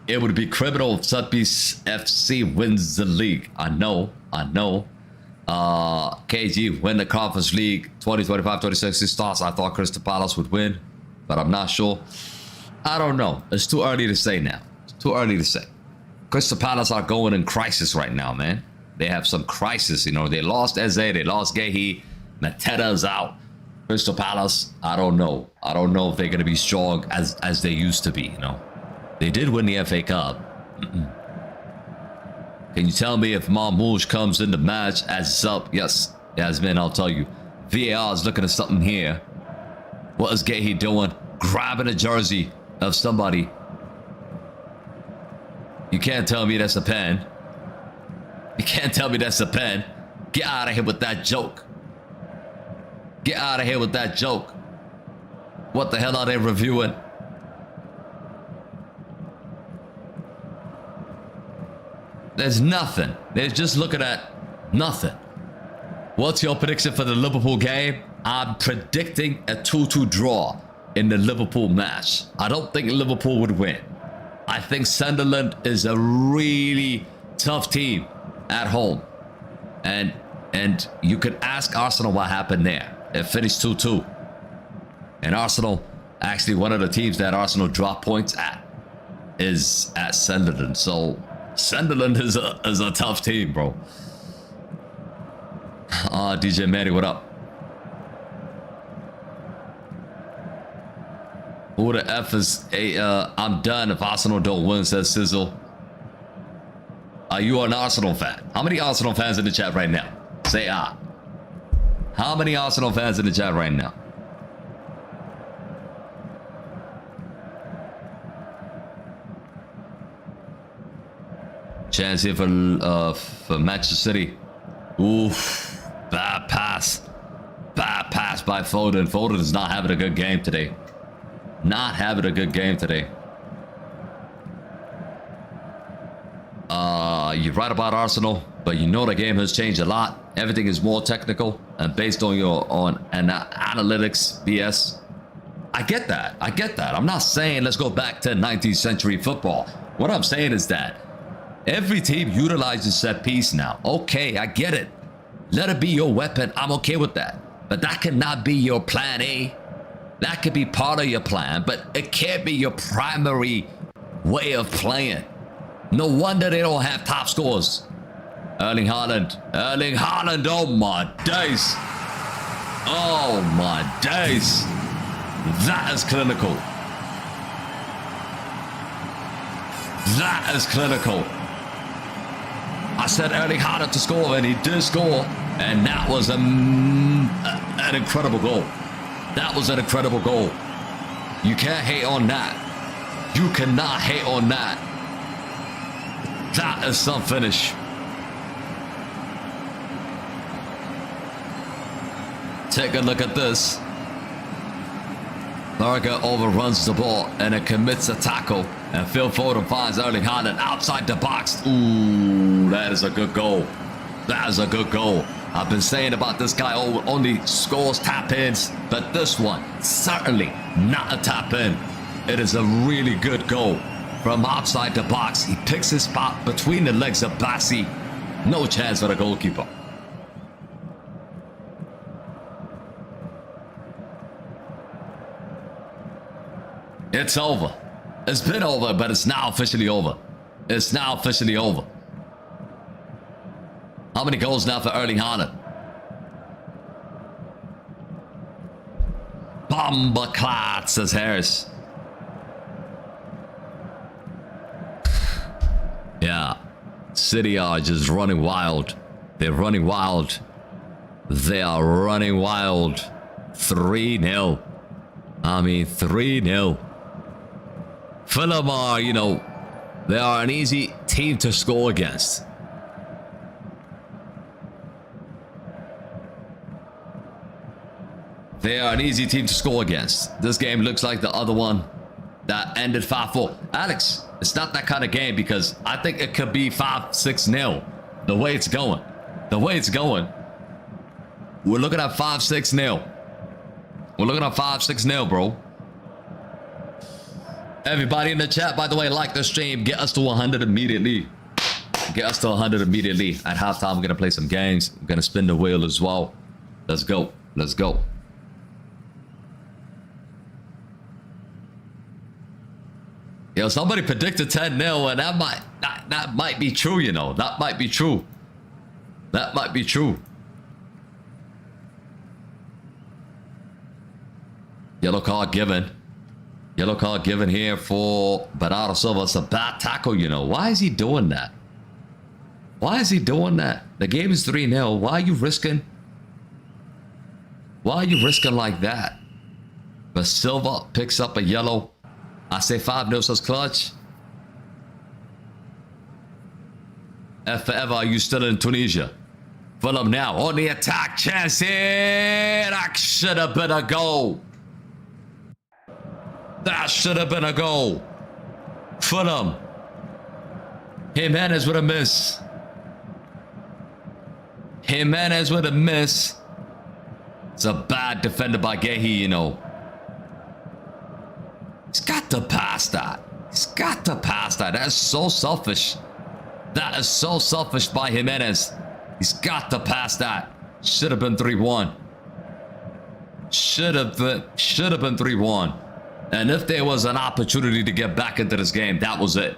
It would be criminal if Sutby's FC wins the league. I know. KG win the Conference League 2025-26 starts. I thought Crystal Palace would win, but I'm not sure. I don't know. It's too early to say now. It's too early to say. Crystal Palace are going in crisis right now, man. They have some crisis. You know, they lost Eze, they lost Gehi, Mateta's out. Crystal Palace, I don't know. I don't know if they're going to be strong as they used to be, you know. They did win the FA Cup. Can you tell me if Marmouche comes in the match as sub? Yes, Yasmin, I'll tell you. VAR is looking at something here. What is Gehi doing? Grabbing a jersey of somebody. You can't tell me that's a pen. You can't tell me that's a pen. Get out of here with that joke. Get out of here with that joke. What the hell are they reviewing? There's nothing. They're just looking at nothing. What's your prediction for the Liverpool game? I'm predicting a 2-2 draw in the Liverpool match. I don't think Liverpool would win. I think Sunderland is a really tough team at home. And you could ask Arsenal what happened there. It finished 2-2. And Arsenal, actually one of the teams that Arsenal drop points at is at Sunderland. So Sunderland is a tough team, bro. DJ Manny, what up? Who the F is I'm done if Arsenal don't win, says Sizzle. Are you an Arsenal fan? How many Arsenal fans in the chat right now? Say ah. How many Arsenal fans in the chat right now? Chance here for Manchester City. Oof. Bad pass. Bad pass by Foden. Foden is not having a good game today. Not having a good game today. You're right about Arsenal, but you know the game has changed a lot. Everything is more technical and based on your analytics BS. I get that. I get that. I'm not saying let's go back to 19th century football. What I'm saying is that every team utilizes set piece now. Okay, I get it. Let it be your weapon. I'm okay with that. But that cannot be your plan A. That could be part of your plan, but it can't be your primary way of playing. No wonder they don't have top scores. Erling Haaland. Erling Haaland. Oh my days. Oh my days. That is clinical. That is clinical. I said Erling Haaland to score, and he did score. And that was an incredible goal. That was an incredible goal. You can't hate on that. You cannot hate on that. That is some finish. Take a look at this. Berger overruns the ball and it commits a tackle. And Phil Foden finds Erling Haaland outside the box. Ooh, that is a good goal. That is a good goal. I've been saying about this guy only scores tap-ins, but this one, certainly not a tap-in. It is a really good goal. From outside the box, he picks his spot between the legs of Bassi. No chance for the goalkeeper. It's over. It's been over, but it's now officially over. It's now officially over. How many goals now for Erling Haaland? Bombaclat, says Harris. Yeah, City are just running wild. They're running wild. They are running wild. 3-0. I mean, 3-0. Fulham are, you know, they are an easy team to score against. They are an easy team to score against. This game looks like the other one that ended 5-4. Alex, it's not that kind of game because I think it could be 5-6-0. The way it's going. The way it's going. We're looking at 5-6-0. We're looking at 5-6-0, bro. Everybody in the chat, by the way, like the stream. Get us to 100 immediately. Get us to 100 immediately. At halftime, I'm going to play some games. I'm going to spin the wheel as well. Let's go. Let's go. Yo, somebody predicted 10-0, and that might be true, you know. That might be true. That might be true. Yellow card given. Yellow card given here for Bernardo Silva. It's a bad tackle, you know. Why is he doing that? Why is he doing that? The game is 3-0. Why are you risking? Why are you risking like that? But Silva picks up a yellow. I say 5-0 says Clutch. F forever, are you still in Tunisia? Fulham now on the attack. Chance here. That should have been a goal. That should have been a goal. Fulham. Jimenez with a miss. Jimenez with a miss. It's a bad defender by Gehi, you know. He's got to pass that. He's got to pass that. That is so selfish. That is so selfish by Jimenez. He's got to pass that. Should have been 3-1. Should have been 3-1. And if there was an opportunity to get back into this game, that was it.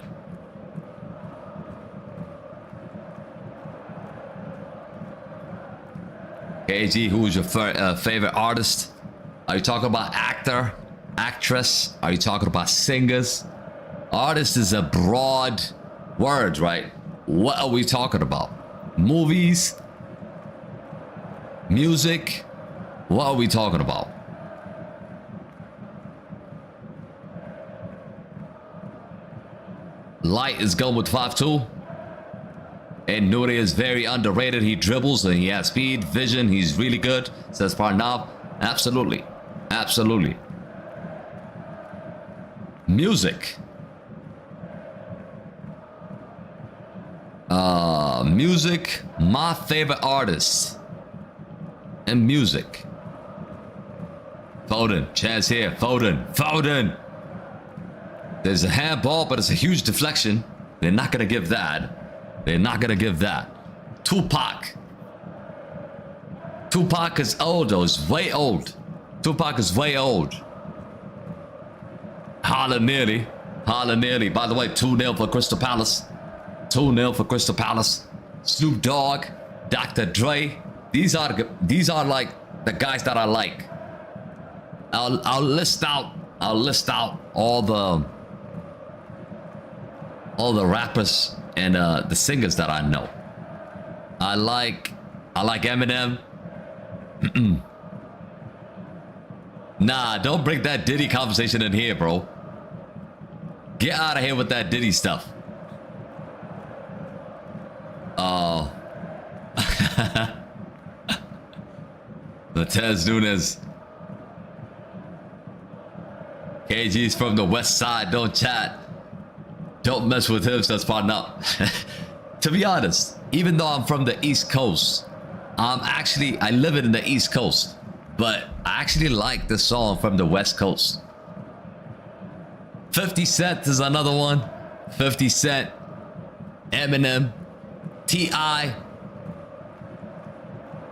KG, who is your favorite artist? Are you talking about actor, actress? Are you talking about singers? Artist is a broad word, right? What are we talking about? Movies? Music? What are we talking about? Light is going with 5'2". And Nuri is very underrated. He dribbles and he has speed, vision. He's really good, says Parnav. Absolutely. Absolutely. Music. Music. My favorite artist in music. Foden. Chance here. Foden. There's a handball, but it's a huge deflection. They're not going to give that. Tupac. Tupac is old though. It's way old. Tupac is way old. Haaland nearly. By the way, 2-0 for Crystal Palace. 2-0 for Crystal Palace. Snoop Dogg, Dr. Dre. These are like the guys that I like. I'll list out all the rappers and the singers that I know. I like Eminem. Nah, don't bring that Diddy conversation in here, bro. Get out of here with that Diddy stuff. Oh. Matez Nunes. KG's from the west side. Don't chat. Don't mess with him, says partner. To be honest, even though I'm from the East Coast, I live in the East Coast, but I actually like the song from the West Coast. 50 Cent is another one. 50 Cent, Eminem, T.I.,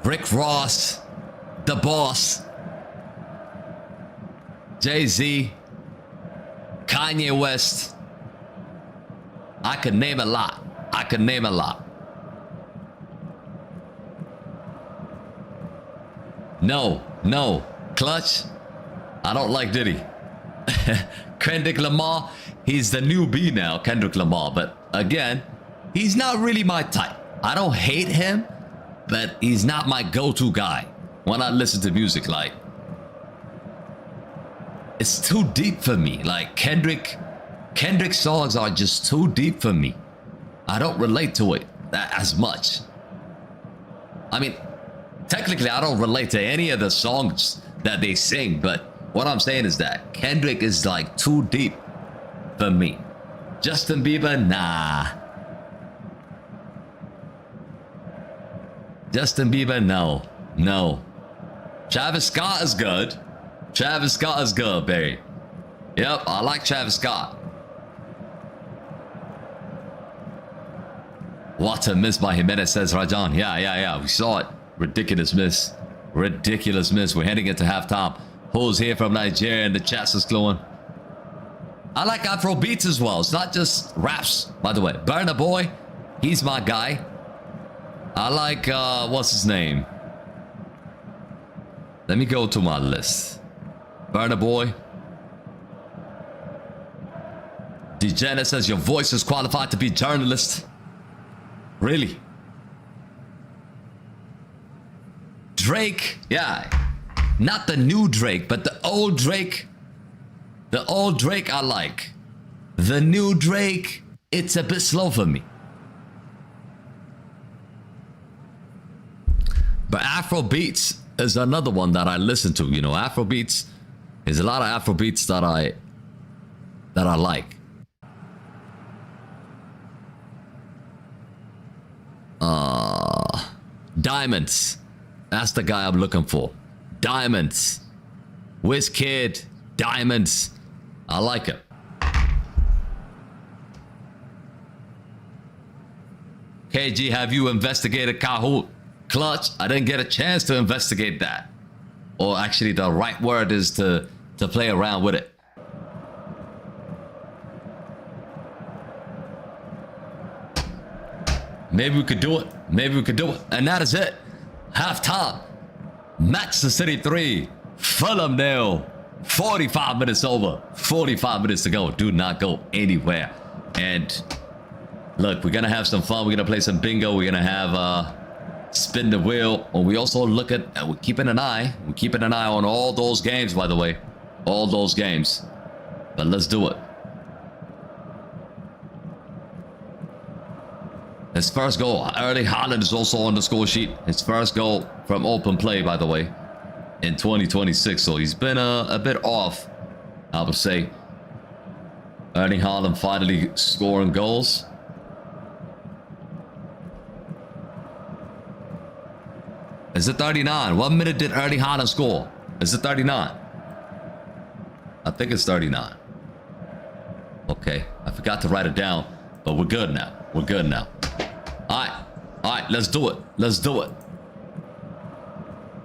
Rick Ross, The Boss, Jay-Z, Kanye West. I could name a lot. No. Clutch. I don't like Diddy. Kendrick Lamar. He's the newbie now, Kendrick Lamar. But again, he's not really my type. I don't hate him, but he's not my go-to guy when I listen to music. Like, it's too deep for me. Like Kendrick songs are just too deep for me. I don't relate to it as much. I mean, technically I don't relate to any of the songs that they sing, but what I'm saying is that Kendrick is like too deep for me. Justin Bieber, nah. Justin Bieber, no. Travis Scott is good. Barry. Yep, I like Travis Scott. What a miss by Jimenez, says Rajan. Yeah. We saw it. Ridiculous miss. We're heading into halftime. Who's here from Nigeria and the chat's is glowing. I like Afro beats as well. It's not just raps, by the way. Burna Boy, he's my guy. I like, what's his name? Let me go to my list. Burna Boy. Dejana says your voice is qualified to be journalist. Really? Drake, yeah. Not the new Drake, but the old Drake. The old Drake I like. The new Drake, it's a bit slow for me. But Afro beats is another one that I listen to. You know, Afro beats. There's a lot of Afro beats that I like. Diamonds. That's the guy I'm looking for. Diamonds. WizKid. Diamonds. I like him. KG, have you investigated Kahoot? Clutch, I didn't get a chance to investigate that. Or actually the right word is to play around with it. Maybe we could do it. And that is it. Halftime. Manchester City 3, Fulham 0. 45 minutes over. 45 minutes to go. Do not go anywhere. And look, we're gonna have some fun. We're gonna play some bingo. We're gonna have spin the wheel. And we also look at we're keeping an eye. We're keeping an eye on all those games, by the way. All those games. But let's do it. His first goal, Erling Haaland, is also on the score sheet. His first goal from open play, by the way, in 2026. So he's been a bit off, I would say. Erling Haaland finally scoring goals. Is it 39? 1 minute did Erling Haaland score? Is it 39? I think it's 39. Okay, I forgot to write it down, but we're good now. We're good now. All right, let's do it. Let's do it.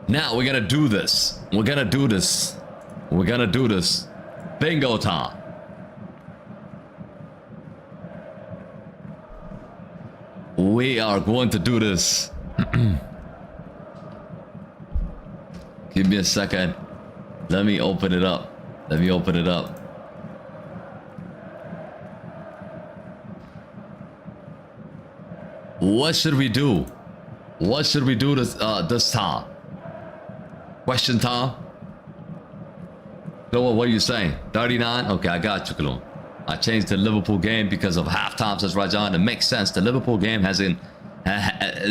Now we're gonna do this. We're gonna do this. We're gonna do this. Bingo time. We are going to do this. Give me a second. Let me open it up. Let me open it up. What should we do? What should we do this time? Question time? Noah, what are you saying? 39? Okay, I got you, Kalun. I changed the Liverpool game because of halftime, says Rajan. It makes sense. The Liverpool game has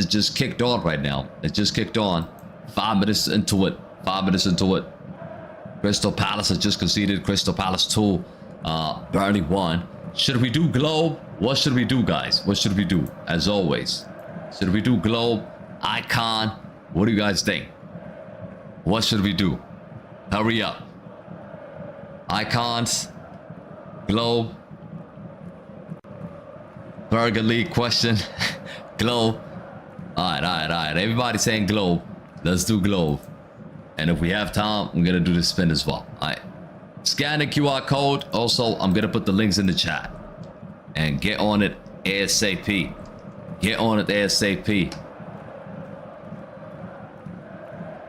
just kicked on right now. It just kicked on. 5 minutes into it. 5 minutes into it. Crystal Palace has just conceded. Crystal Palace 2. Burnley 1. Should we do globe? What should we do, guys? What should we do? As always, should we do globe, icon? What do you guys think? What should we do? Hurry up. Icons, globe, Burger League question, globe. All right. Everybody's saying globe. Let's do globe. And if we have time, I'm gonna do the spin as well. All right. Scan the QR code. Also, I'm gonna put the links in the chat. And get on it ASAP. Get on it ASAP.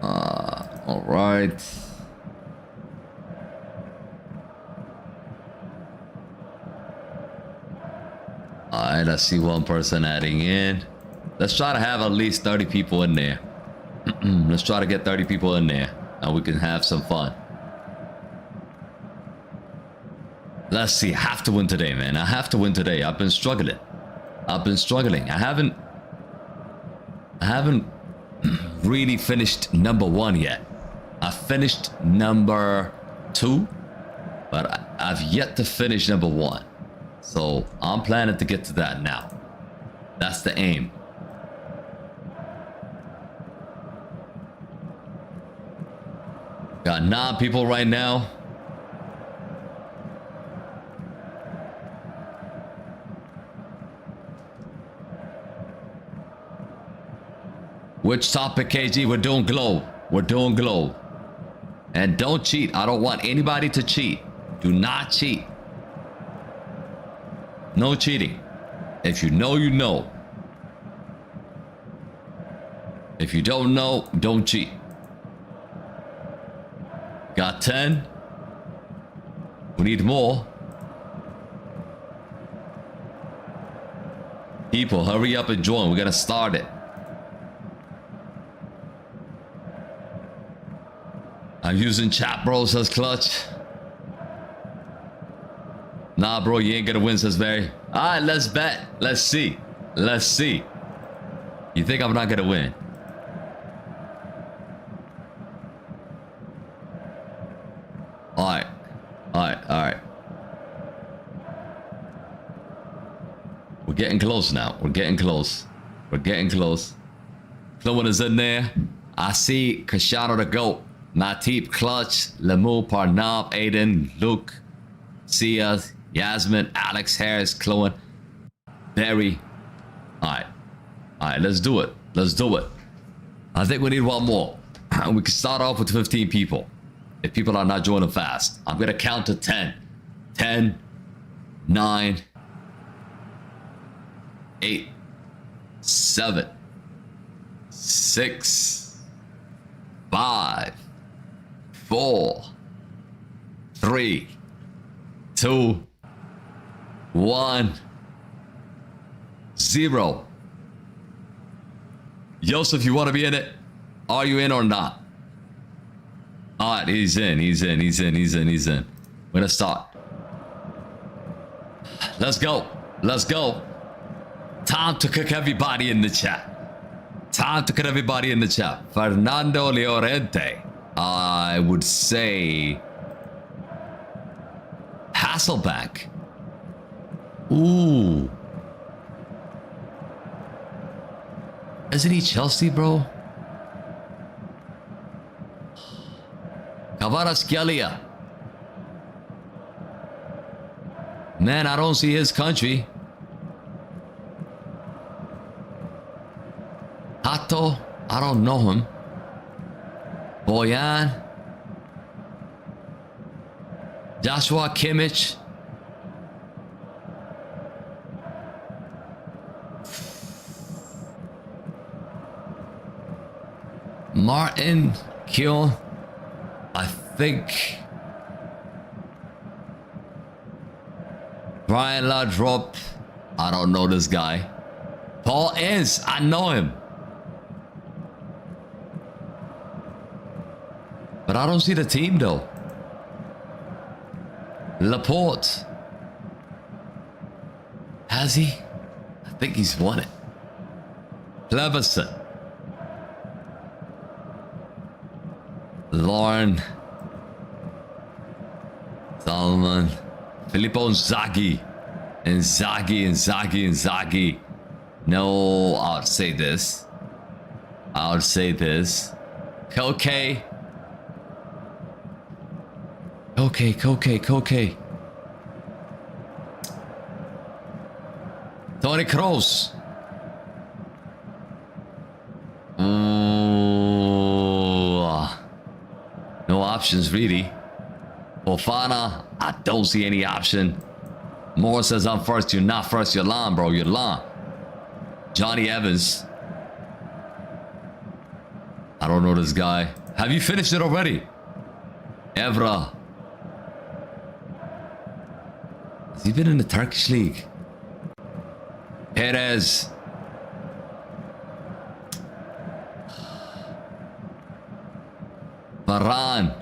All right. All right, I see one person adding in. Let's try to have at least 30 people in there. Let's try to get 30 people in there, and we can have some fun. Let's see. I have to win today, man. I have to win today. I've been struggling. I haven't really finished number 1 yet. I finished number 2, but I've yet to finish number 1. So I'm planning to get to that now. That's the aim. Got 9 people right now. Which topic, KG? We're doing globe. We're doing globe. And don't cheat. I don't want anybody to cheat. Do not cheat. No cheating. If you know, you know. If you don't know, don't cheat. Got 10. We need more. People, hurry up and join. We're gonna start it. I'm using chat, bro, says Clutch. Nah, bro, you ain't gonna win, says Barry. Alright, let's bet. Let's see. Let's see. You think I'm not gonna win? Alright. Alright. We're getting close now. We're getting close. Someone is in there. I see Cristiano the GOAT. Matip, Clutch, Lemu, Parnab, Aiden, Luke, Sia, Yasmin, Alex, Harris, Chloe, Barry. Alright, let's do it. I think we need one more. We can start off with 15 people. If people are not joining fast, I'm gonna count to 10. 10, 9, 8, 7, 6, 5, 4, 3, 2, 1, 0. Joseph, you want to be in it? Are you in or not? All right, he's in. We're gonna start. Let's go. Time to cook everybody in the chat. Fernando Llorente. I would say Hasselback. Ooh. Isn't he Chelsea, bro? Kvaratskhelia. Man, I don't see his country. Hato, I don't know him. Boyan. Joshua Kimmich. Martin Kiel. I think Brian Laudrup. I don't know this guy. Paul Ince. I know him. But I don't see the team though. Laporte. Has he? I think he's won it. Cleverson. Lauren. Salman. Filippo Inzaghi. Inzaghi. No, I would say this. Koke. Toni Kroos. No options really. Fofana, I don't see any option. Moore says I'm first. You're not first. You're lying, bro. You're lying. Johnny Evans. I don't know this guy. Have you finished it already? Evra. Has he been in the Turkish league? Perez. Varane.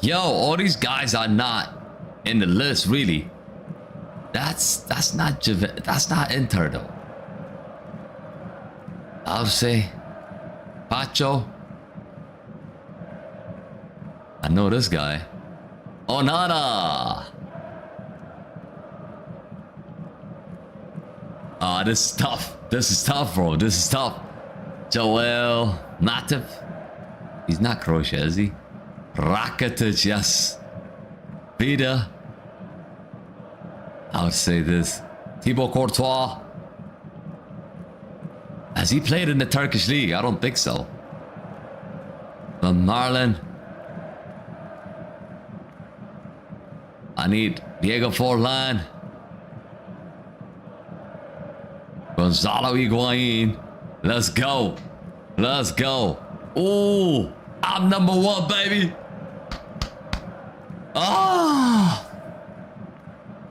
Yo, all these guys are not in the list, really. That's not Inter though. I'll say Pacho. I know this guy. Onana. This is tough. Bro. This is tough. Joel Matip. He's not Croatia, is he? Rakitic, yes. Vida. I would say this. Thibaut Courtois. Has he played in the Turkish league? I don't think so. But Marlon. I need Diego Forlan. Gonzalo Higuain. Let's go. Ooh, I'm number 1, baby.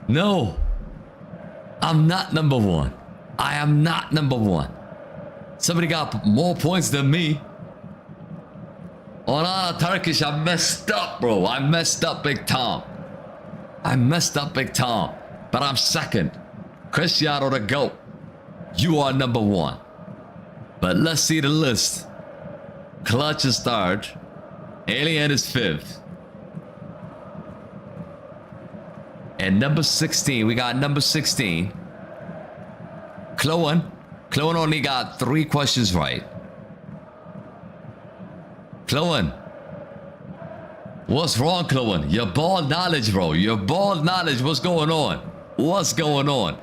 No. I'm not number 1. I am not number 1. Somebody got more points than me. Onana Turkish, I messed up, bro. I messed up big time. But I'm second. Cristiano the GOAT. You are number 1. But let's see the list. Clutch is 3rd. Alien is 5th. And number 16, we got number 16. Chloe only got 3 questions right. Chloe. What's wrong, Chloe? Your ball knowledge, bro. What's going on?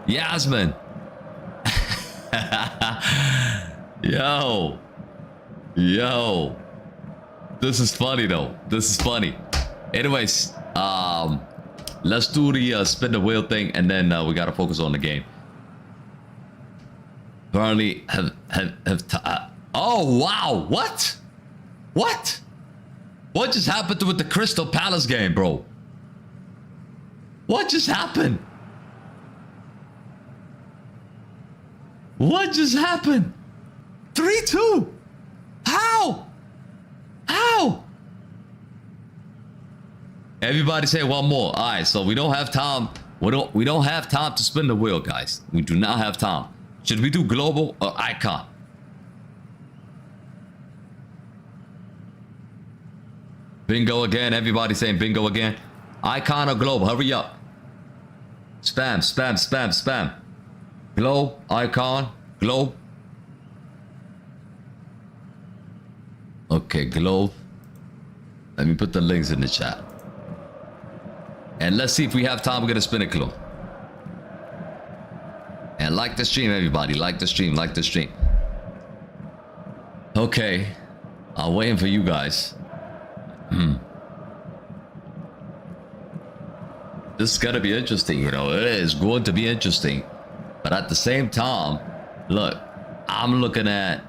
Yasmin. Yo. This is funny though. Anyways, let's do the spin the wheel thing, and then we gotta focus on the game. Burnley oh wow, what? What? What just happened with the Crystal Palace game, bro? What just happened? What just happened? 3-2. How? How? Everybody say one more. All right, so we don't have time. We don't have time to spin the wheel, guys. We do not have time. Should we do global or icon? Bingo again. Everybody saying bingo again. Icon or global? Hurry up. Spam, spam, spam, spam. Globe, icon, globe. Okay, globe. Let me put the links in the chat. And let's see if we have time. We're gonna spin a globe. And like the stream, everybody. Like the stream, like the stream. Okay. I'm waiting for you guys. This is gonna be interesting, you know. It is going to be interesting. But at the same time, look, I'm looking at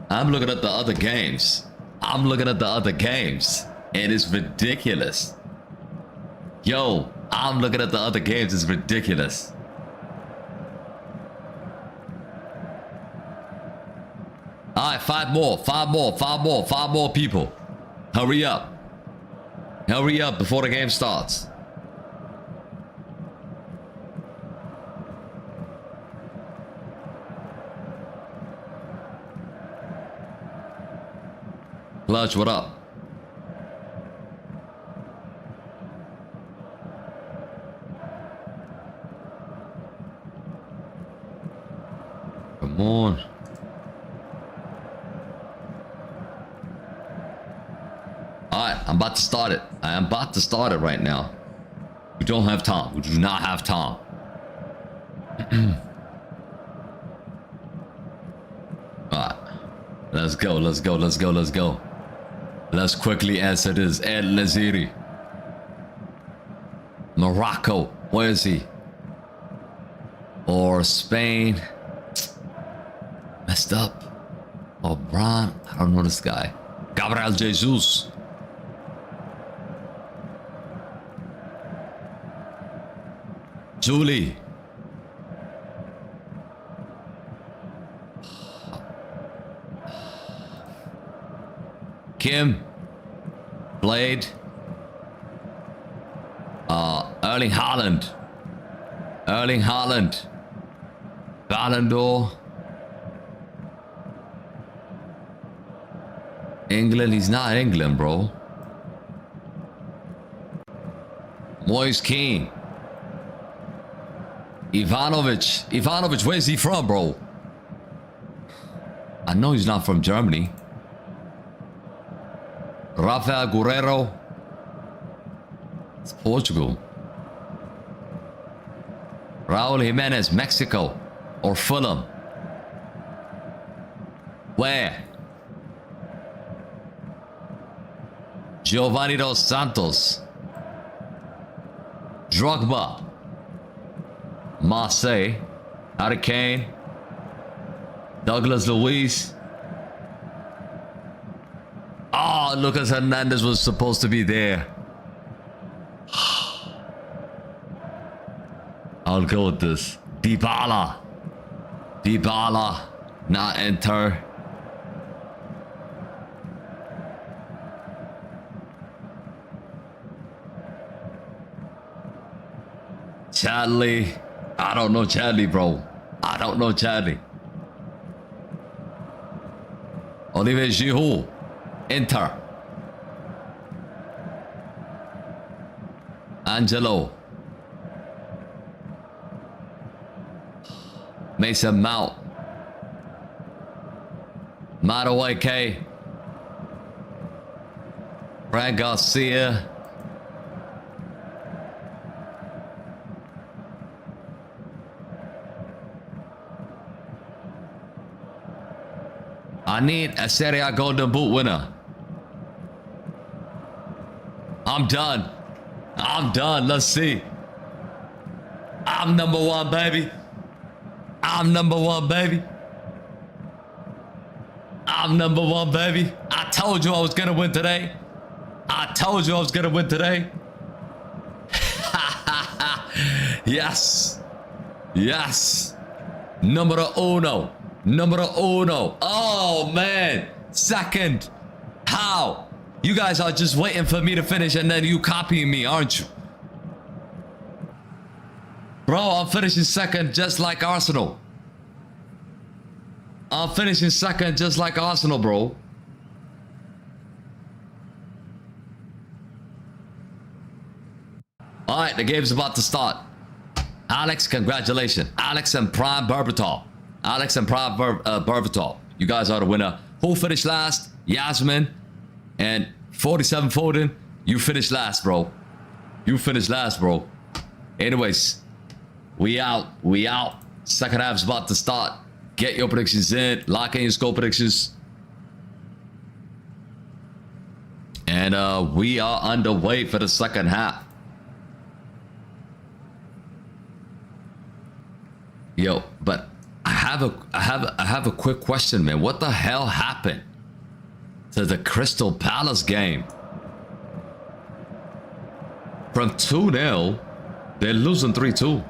the other games. I'm looking at the other games. And it's ridiculous. Yo, I'm looking at the other games. It's ridiculous. All right, five more people. Hurry up. Hurry up before the game starts. Clutch, what up? Come on. Alright, I'm about to start it. I am about to start it right now. We don't have time. We do not have time. Alright. Let's go, let's go, let's go, let's go. Let's quickly answer this. El Naziri. Morocco. Where is he? Or Spain. Messed up. Or Bron. I don't know this guy. Gabriel Jesus. Julie. Kim. Blade. Erling Haaland. Erling Haaland. Ballon d'Or. England, he's not England, bro. Moise Keane. Ivanovic. Ivanovic, where's he from, bro? I know he's not from Germany. Rafael Guerrero. It's Portugal. Raul Jimenez, Mexico. Or Fulham. Where? Giovanni Dos Santos. Drogba. Marseille. Harry Kane. Douglas Luiz. Oh, Lucas Hernandez was supposed to be there. I'll go with this. Dybala. Dybala. Not enter. Chadley. I don't know Chadley, bro. I don't know Chadley. Olivier Giroud. Inter. Angelo. Mason Mount. Madueke. Fran Garcia. I need a Serie A Golden Boot winner. I'm done. I'm done. Let's see. I'm number one, baby. I'm number one, baby. I'm number one, baby. I told you I was gonna win today. I told you I was gonna win today. Yes. Yes. Numero uno. Numero uno. Oh, man. Second. How? You guys are just waiting for me to finish and then you copying me, aren't you? Bro, I'm finishing second just like Arsenal. I'm finishing second just like Arsenal, bro. All right, the game's about to start. Alex, congratulations. Alex and Prime Berbatov. Alex and Prime Berbatov. You guys are the winner. Who finished last? Yasmin and 47 Foden. You finished last, bro. You finished last, bro. Anyways, we out. We out. Second half's about to start. Get your predictions in. Lock in your score predictions. And we are underway for the second half. Yo, but I have a quick question, man. What the hell happened to the Crystal Palace game? From 2-0, they're losing 3-2.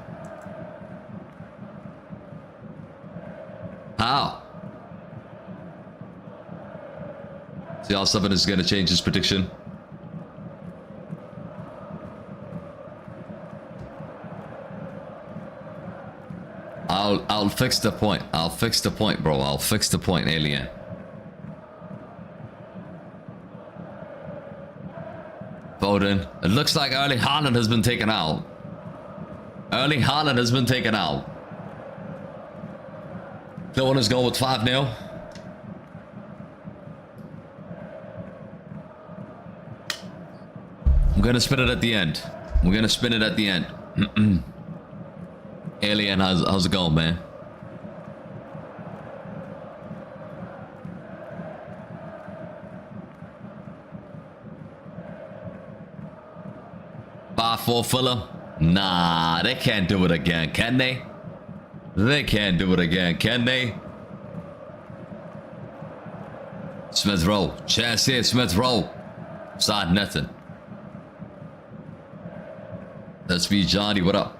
How? CR7 is going to change his prediction. I'll fix the point. I'll fix the point, bro. I'll fix the point, alien. Foden. It looks like Erling Haaland has been taken out. Erling Haaland has been taken out. No one is going with 5-0. I'm gonna spin it at the end. We're gonna spin it at the end. Alien, how's it going, man? Five for Fulham? Nah, they can't do it again, can they? They can't do it again, can they? Smith Rowe. Chance here, Smith Rowe. Side nothing. That's me, Johnny. What up?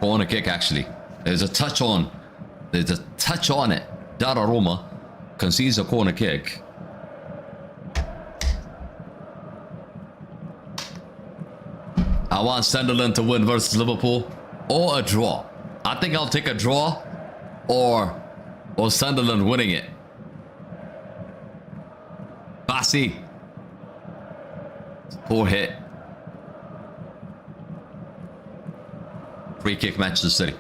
Corner kick, actually. There's a touch on. There's a touch on it. Donnarumma concedes a corner kick. I want Sunderland to win versus Liverpool or a draw. I think I'll take a draw or Sunderland winning it. Bassi. Poor hit. Free kick, Manchester City.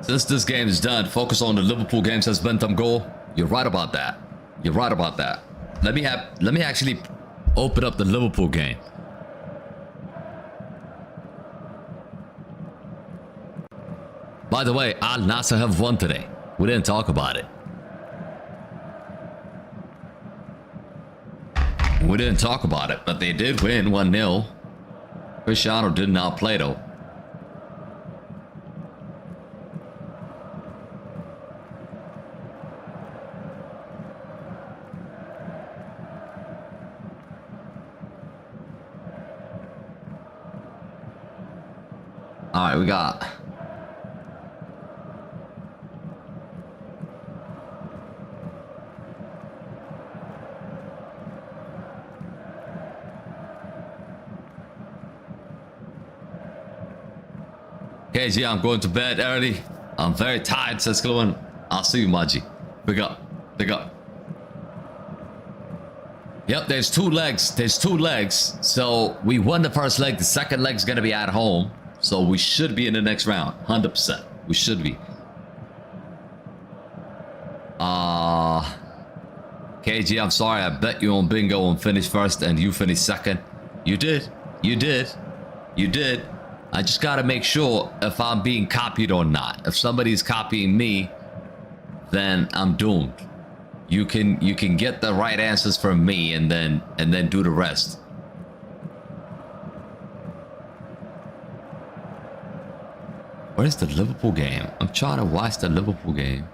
Since this game is done, focus on the Liverpool game, says Bentham goal. You're right about that. You're right about that. Let me actually open up the Liverpool game. By the way, Al Nassr have won today. We didn't talk about it. We didn't talk about it, but they did win 1-0. Cristiano did not play though. All right, we got KG, I'm going to bed early. I'm very tired, says Clowen. I'll see you, Maji. Big up. Big up. Yep, there's two legs. There's two legs. So we won the first leg. The second leg's going to be at home. So we should be in the next round. 100%. We should be. KG, I'm sorry. I bet you on bingo and finished first and you finished second. You did. You did. You did. I just got to make sure if I'm being copied or not. If somebody's copying me, then I'm doomed. You can get the right answers from me and then do the rest. Where's the Liverpool game? I'm trying to watch the Liverpool game.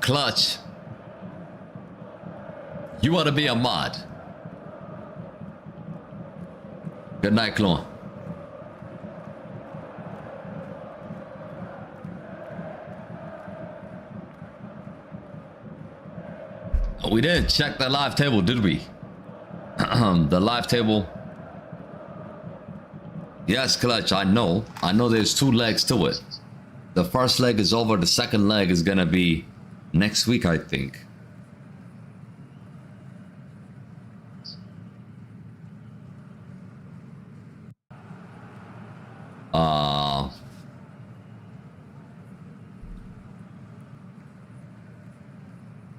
Clutch. You want to be a mod? Good night, Clone. We didn't check the live table, did we? The live table. Yes, Clutch, I know. I know there's 2 legs to it. The first leg is over. The second leg is gonna be next week, I think.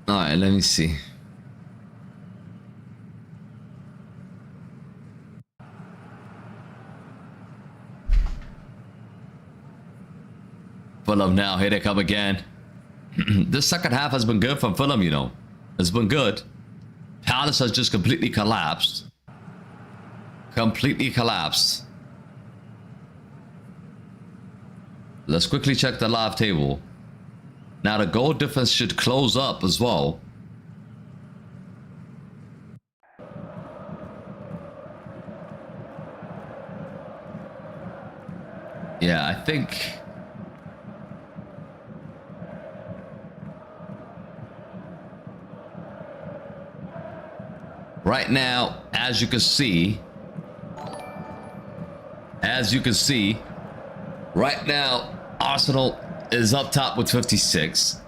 Alright, let me see. Fulham now, here they come again. This second half has been good from Fulham, you know. It's been good. Palace has just completely collapsed. Completely collapsed. Let's quickly check the live table. Now the goal difference should close up as well. Yeah, I think... right now, as you can see, right now, Arsenal is up top with 56.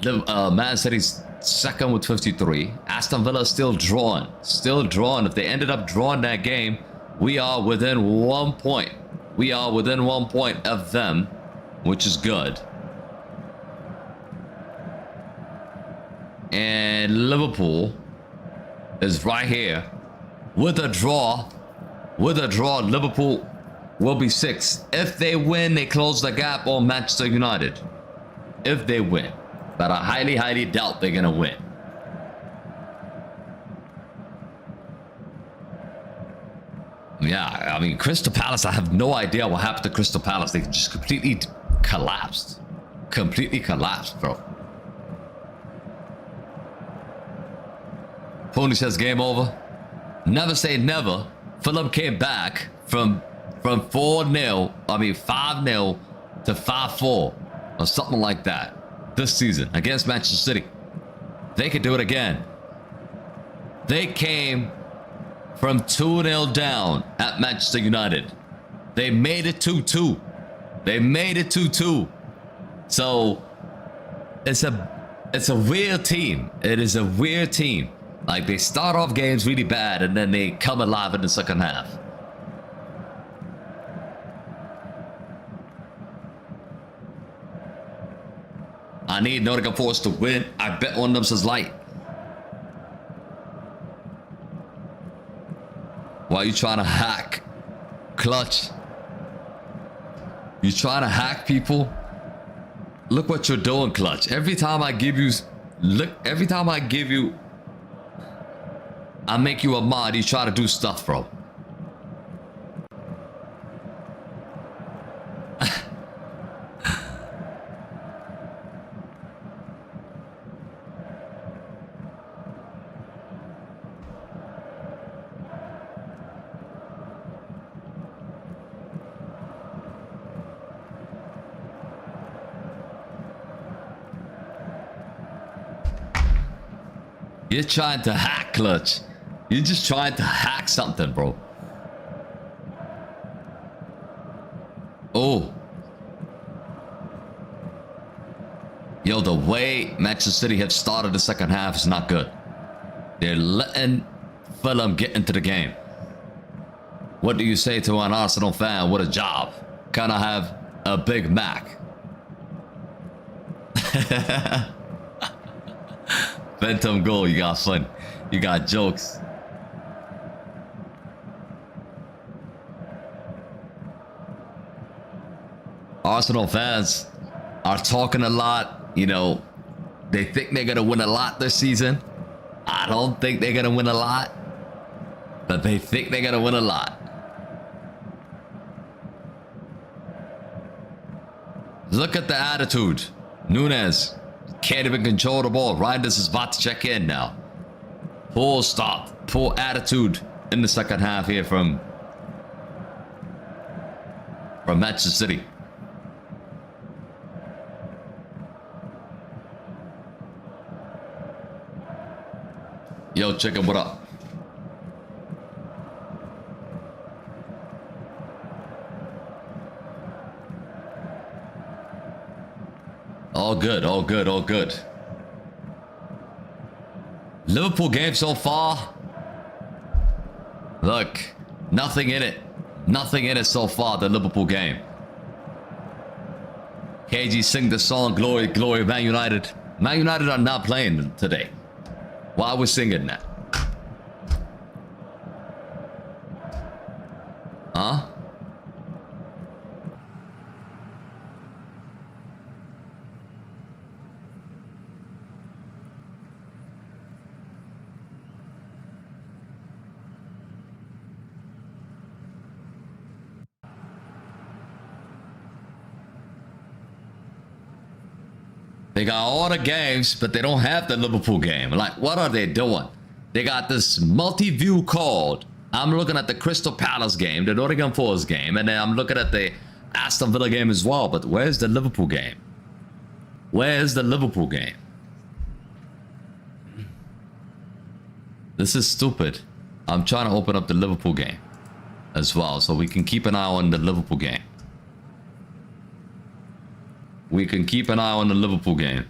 Man City's second with 53. Aston Villa is still drawn. Still drawn. If they ended up drawing that game, we are within 1 point. We are within 1 point of them, which is good. And Liverpool is right here. With a draw, Liverpool will be 6th. If they win, they close the gap on Manchester United. If they win. But I highly, highly doubt they're gonna win. Yeah, I mean, Crystal Palace, I have no idea what happened to Crystal Palace. They just completely collapsed. Completely collapsed, bro. Pony says game over. Never say never. Fulham came back from 4-0, I mean 5-0 to 5-4 or something like that this season against Manchester City. They could do it again. They came from 2-0 down at Manchester United. They made it 2-2. They made it 2-2. So it's a weird team. It is a weird team. Like, they start off games really bad and then they come alive in the second half. I need Nottingham Forest to win. I bet on them since light. Why are you trying to hack? Clutch. You trying to hack people? Look what you're doing, Clutch. Every time I give you... Look, every time I give you... I make you a mod, you try to do stuff, bro. You're trying to hack, Clutch. You're just trying to hack something, bro. Oh. Yo, the way Manchester City have started the second half is not good. They're letting Fulham get into the game. What do you say to an Arsenal fan? What a job. Can I have a Big Mac? Phantom goal, you got fun. You got jokes. Arsenal fans are talking a lot. You know, they think they're going to win a lot this season. I don't think they're going to win a lot, but they think they're going to win a lot. Look at the attitude. Nunes can't even control the ball. Reinders is about to check in now. Poor start, poor attitude in the second half here from Manchester City. Yo, chicken, what up? All good, all good, all good. Liverpool game so far. Look, nothing in it. Nothing in it so far, the Liverpool game. KG sing the song, Glory, Glory, Man United. Man United are not playing today. Why are we singing that? Huh? They got all the games, but they don't have the Liverpool game. Like, what are they doing? They got this multi-view called. I'm looking at the Crystal Palace game, the Nottingham Forest game, and then I'm looking at the Aston Villa game as well. But where's the Liverpool game? Where's the Liverpool game? This is stupid. I'm trying to open up the Liverpool game as well, so we can keep an eye on the Liverpool game. We can keep an eye on the Liverpool game.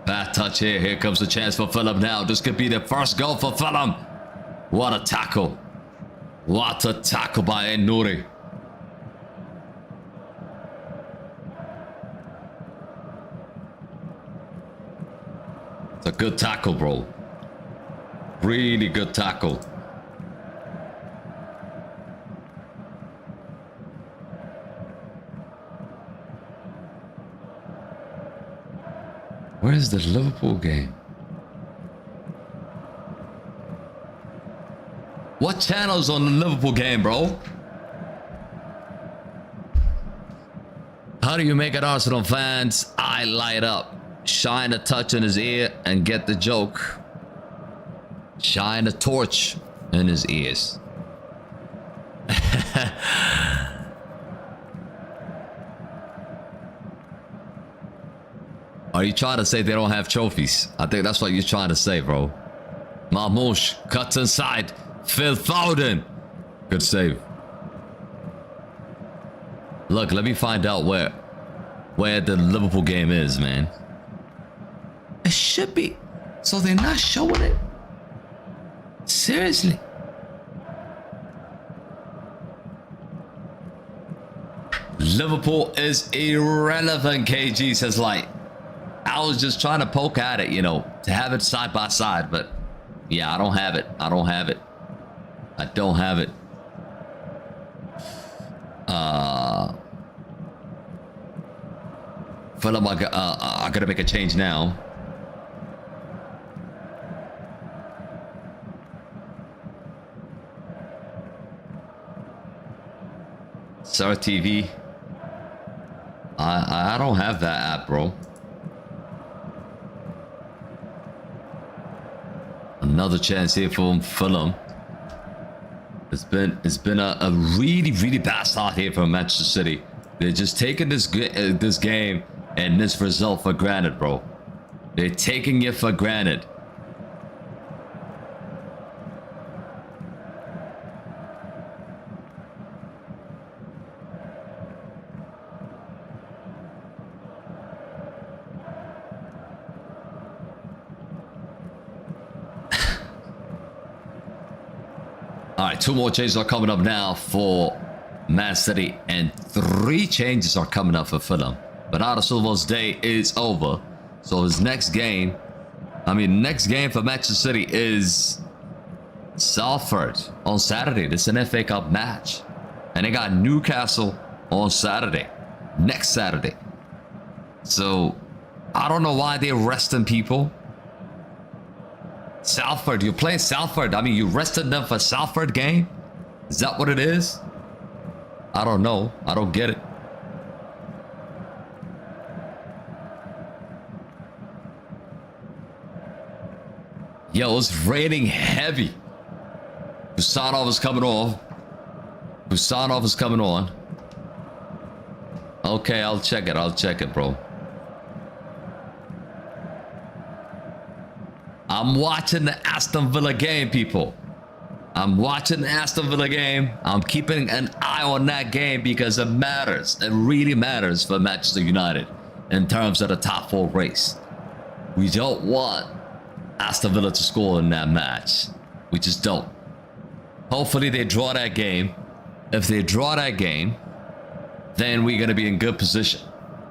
Bad touch here. Here comes the chance for Fulham now. This could be the first goal for Fulham. What a tackle. What a tackle by Nouri. It's a good tackle, bro. Really good tackle. Where's the Liverpool game? What channel's on the Liverpool game, bro? How do you make it, Arsenal fans? I light up. Shine a touch in his ear and get the joke. Shine a torch in his ears. Are you trying to say they don't have trophies? I think that's what you're trying to say, bro. Marmoush cuts inside. Phil Foden. Good save. Look, let me find out where the Liverpool game is, man. It should be. So they're not showing it? Seriously? Liverpool is irrelevant, KG says light. I was just trying to poke at it, you know, to have it side by side, but yeah, I don't have it. I don't have it. I don't have it. Fulham, I gotta make a change now. Star TV. I don't have that app, bro. Another chance here for Fulham. It's been a really bad start here for Manchester City. They're just taking this game and this result for granted, bro. They're taking it for granted. All right, 2 more changes are coming up now for Man City, and 3 changes are coming up for Fulham. Bernardo Silva's day is over, so his next game, next game for Manchester City is Salford on Saturday. This is an FA Cup match, and they got Newcastle on Saturday, next Saturday. So I don't know why they're resting people. Salford, you're playing Salford. You rested them for Salford game? Is that what it is? I don't know. I don't get it. Yo, it's raining heavy. Husanov is coming off. Husanov is coming on. Okay, I'll check it. I'll check it, bro. I'm watching the Aston Villa game, people. I'm watching the Aston Villa game. I'm keeping an eye on that game because it matters. It really matters for Manchester United in terms of the top 4 race. We don't want Aston Villa to score in that match. We just don't. Hopefully they draw that game. If they draw that game, then we're going to be in good position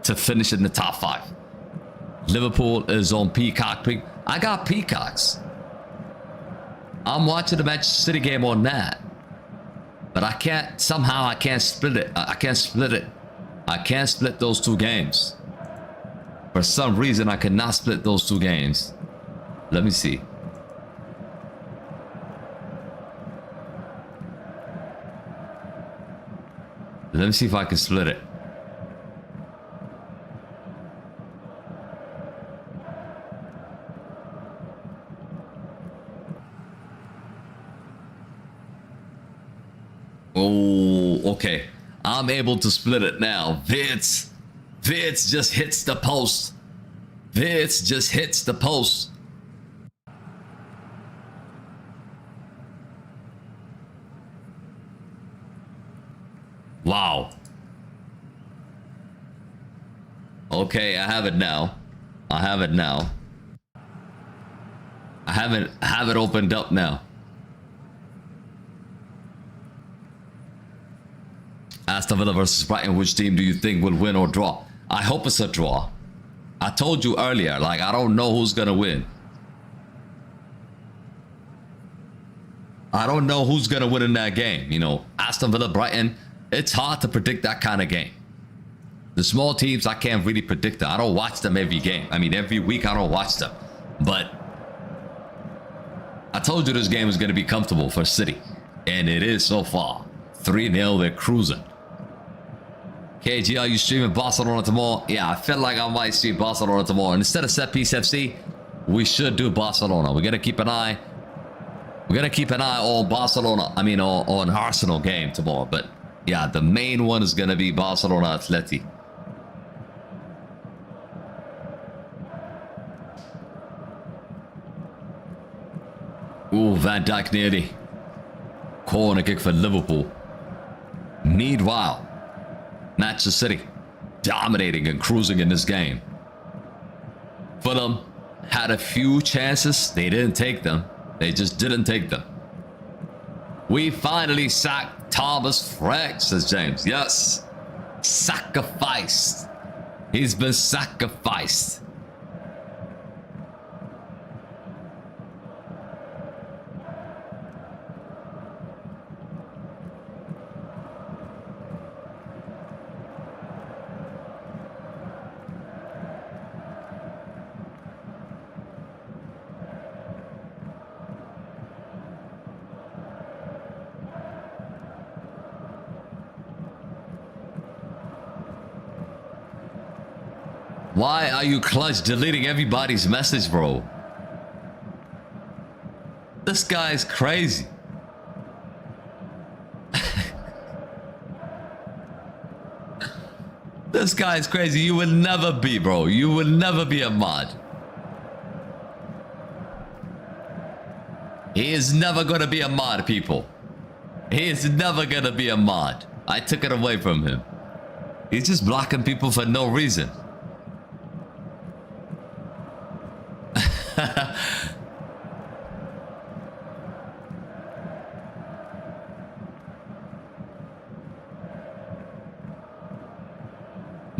to finish in the top 5. Liverpool is on Peacock. I got Peacocks. I'm watching the Manchester City game on that. But I can't split it. I can't split those 2 games. For some reason, I cannot split those 2 games. Let me see. Let me see if I can split it. Oh, okay. I'm able to split it now. Vids just hits the post. Vids just hits the post. Wow. Okay, I have it now. I have it now. I have it opened up now. Aston Villa versus Brighton. Which team do you think will win or draw? I hope it's a draw. I told you earlier, like, I don't know who's gonna win. I don't know who's gonna win in that game. You know, Aston Villa, Brighton, it's hard to predict that kind of game. The small teams, I can't really predict them. I don't watch them every game. Every week I don't watch them. But I told you this game was going to be comfortable for City. And it is so far. 3-0, they're cruising. KG, are you streaming Barcelona tomorrow? Yeah, I feel like I might stream Barcelona tomorrow. And instead of Set Piece FC, we should do Barcelona. We're going to keep an eye. We're going to keep an eye on Barcelona. On Arsenal game tomorrow. But yeah, the main one is going to be Barcelona Atleti. Ooh, Van Dijk nearly. Corner kick for Liverpool. Meanwhile, Manchester City dominating and cruising in this game. Fulham had a few chances. They didn't take them. They just didn't take them. We finally sacked Thomas Frank, says James. Yes. Sacrificed. He's been sacrificed. Why are you clutch deleting everybody's message, bro? This guy's crazy. This guy's crazy. You will never be, bro. You will never be a mod. He is never gonna be a mod, people. He is never gonna be a mod. I took it away from him. He's just blocking people for no reason.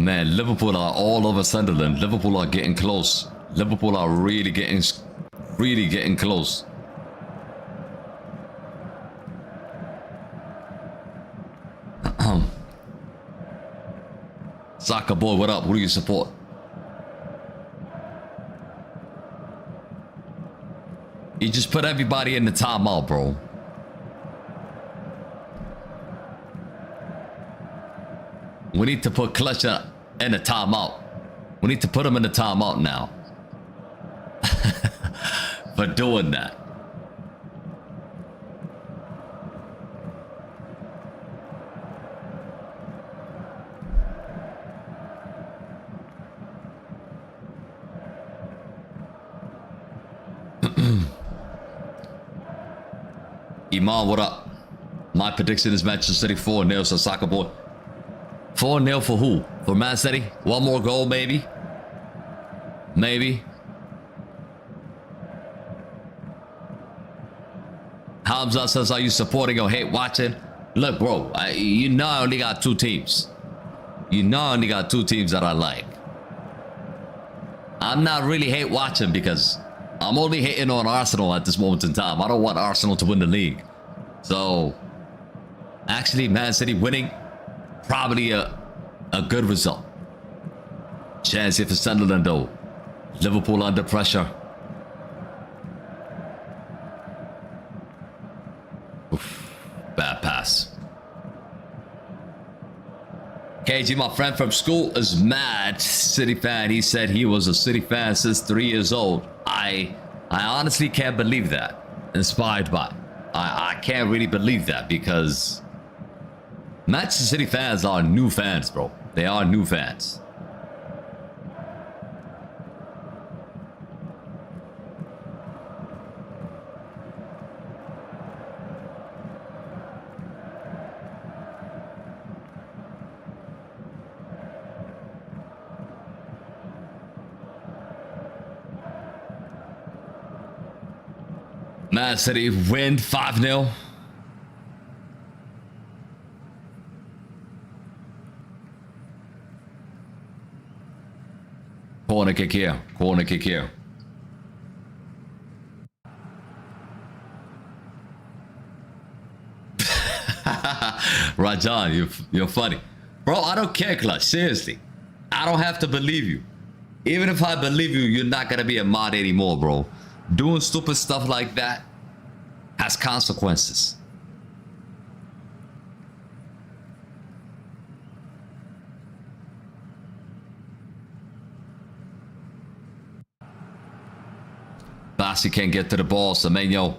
Man, Liverpool are all over Sunderland. Liverpool are getting close. Liverpool are really getting close. Soccer boy, what up? Who do you support? You just put everybody in the timeout, bro. We need to put Clutch in the timeout. We need to put him in the timeout now. For doing that. Iman, what up? My prediction is Manchester City 4-0, so soccer boy. 4-0 for who? For Man City? One more goal, maybe? Maybe. Hamza says, are you supporting or hate watching? Look, bro, you know I only got two teams. You know I only got two teams that I like. I'm not really hate watching because I'm only hating on Arsenal at this moment in time. I don't want Arsenal to win the league. So, actually, Man City winning, probably a good result. Chance here for Sunderland, though. Liverpool under pressure. Oof, bad pass. KG, my friend from school, is mad City fan. He said he was a City fan since 3 years old. I honestly can't believe that. Inspired by. I can't really believe that because Manchester City fans are new fans, bro. They are new fans. Man City win 5-0. Corner kick here. Corner kick here. Rajan, you're funny. Bro, I don't care, Clutch. Seriously. I don't have to believe you. Even if I believe you, you're not going to be a mod anymore, bro. Doing stupid stuff like that has consequences. Bassi can't get to the ball, Semenyo.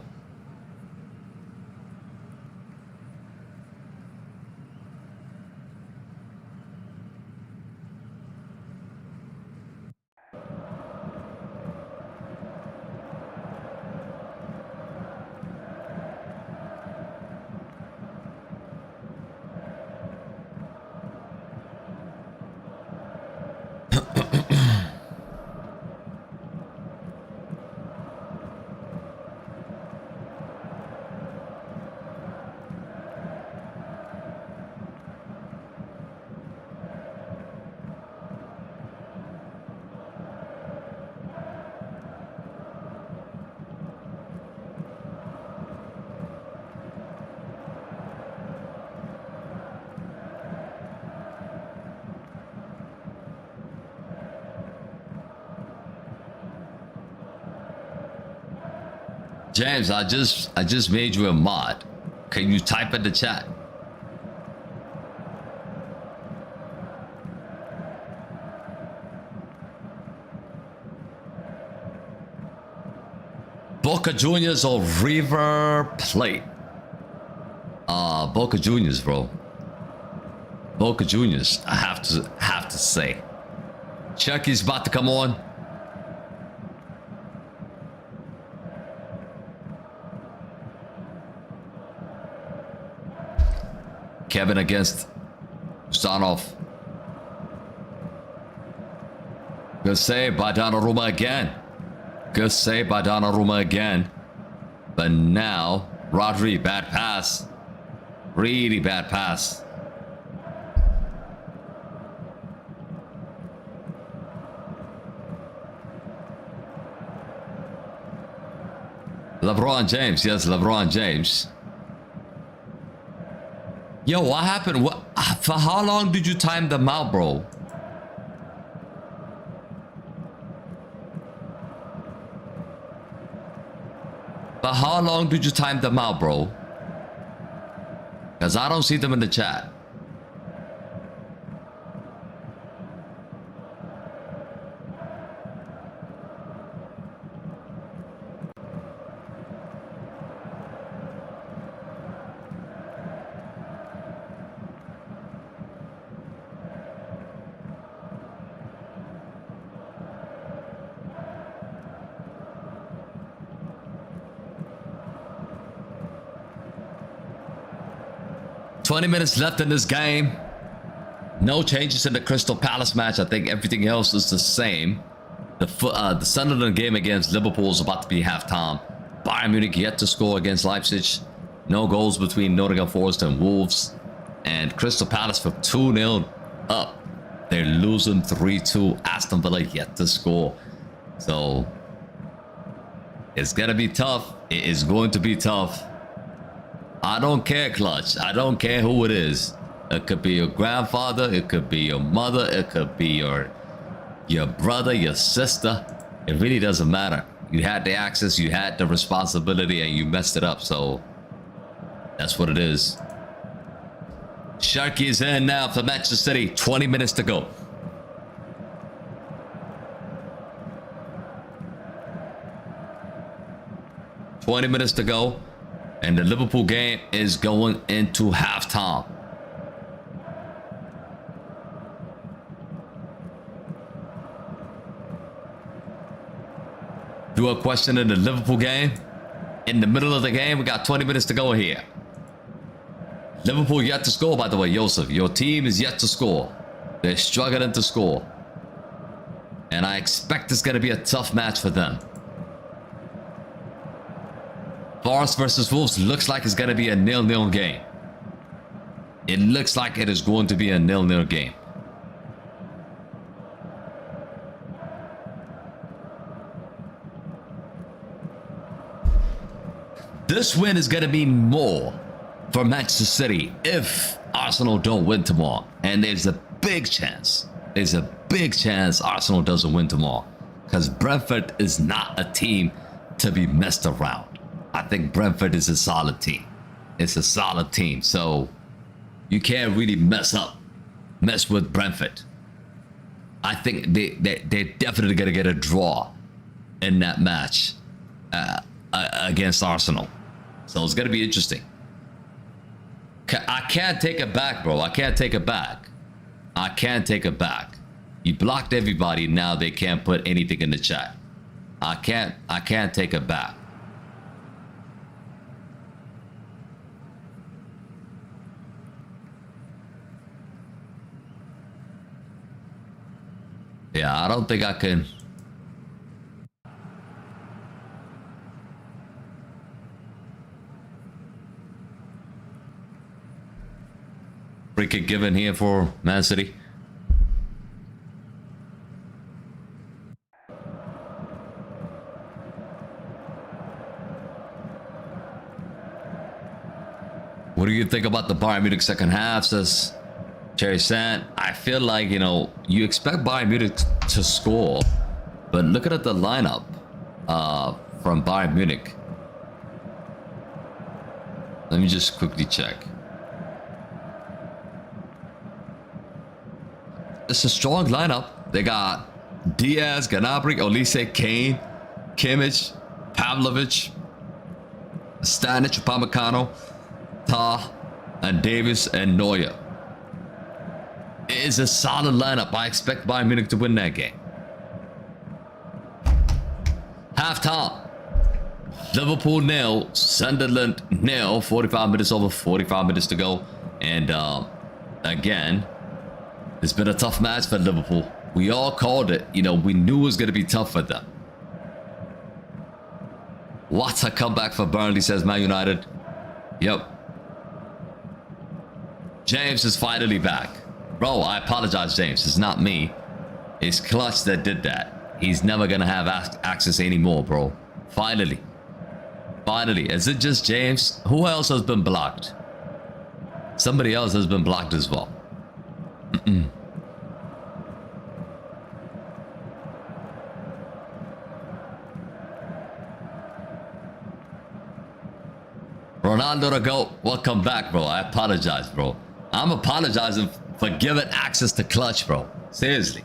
James, I just made you a mod. Can you type in the chat? Boca Juniors or River Plate? Boca Juniors, bro. Boca Juniors, I have to say. Chucky's about to come on. Kevin against Ustanov. Good save by Donnarumma again. Good save by Donnarumma again. But now, Rodri, bad pass. Really bad pass. LeBron James. Yes, LeBron James. Yo, what happened? What? For how long did you time them out, bro? For how long did you time them out, bro? Because I don't see them in the chat. $20 minutes left in this game. No changes in the Crystal Palace match. I think everything else is the same. The Sunderland game against Liverpool is about to be halftime. Bayern Munich yet to score against Leipzig. No goals between Nottingham Forest and Wolves. And Crystal Palace for 2-0 up. They're losing 3-2. Aston Villa yet to score. So it's gonna be tough. It is going to be tough. I don't care, Clutch. I don't care who it is. It could be your grandfather. It could be your mother. It could be your brother, your sister. It really doesn't matter. You had the access, you had the responsibility, and you messed it up. So that's what it is. Sharky is in now for Manchester City. 20 minutes to go. And the Liverpool game is going into halftime. Do a question in the Liverpool game. In the middle of the game, we got 20 minutes to go here. Liverpool yet to score, by the way, Joseph. Your team is yet to score. They're struggling to score. And I expect it's going to be a tough match for them. Forest versus Wolves looks like it's going to be a 0-0 game. It looks like it is going to be a 0-0 game. This win is going to mean more for Manchester City if Arsenal don't win tomorrow. And there's a big chance. Arsenal doesn't win tomorrow. Because Brentford is not a team to be messed around. I think Brentford is a solid team. It's a solid team. So you can't really mess with Brentford. I think they're definitely going to get a draw in that match against Arsenal. So it's going to be interesting. I can't take it back, bro. I can't take it back. You blocked everybody. Now they can't put anything in the chat. I can't take it back. Yeah, I don't think I can. Free kick given here for Man City. What do you think about the Bayern Munich second half? Says Cherry Sand. I feel like, you expect Bayern Munich to score, but looking at the lineup from Bayern Munich. Let me just quickly check. It's a strong lineup. They got Diaz, Gnabry, Olise, Kane, Kimmich, Pavlovic, Stanic, Upamecano, Tah, and Davis and Neuer. It is a solid lineup. I expect Bayern Munich to win that game. Halftime. Liverpool 0, Sunderland 0. 45 minutes over, 45 minutes to go. And again, it's been a tough match for Liverpool. We all called it. We knew it was going to be tough for them. What a comeback for Burnley, says Man United. Yep. James is finally back. Bro, I apologize, James. It's not me. It's Clutch that did that. He's never going to have access anymore, bro. Finally. Finally, is it just James? Who else has been blocked? Somebody else has been blocked as well. Ronaldo to go. Welcome back, bro. I apologize, bro. I'm apologizing for giving access to clutch, bro. Seriously.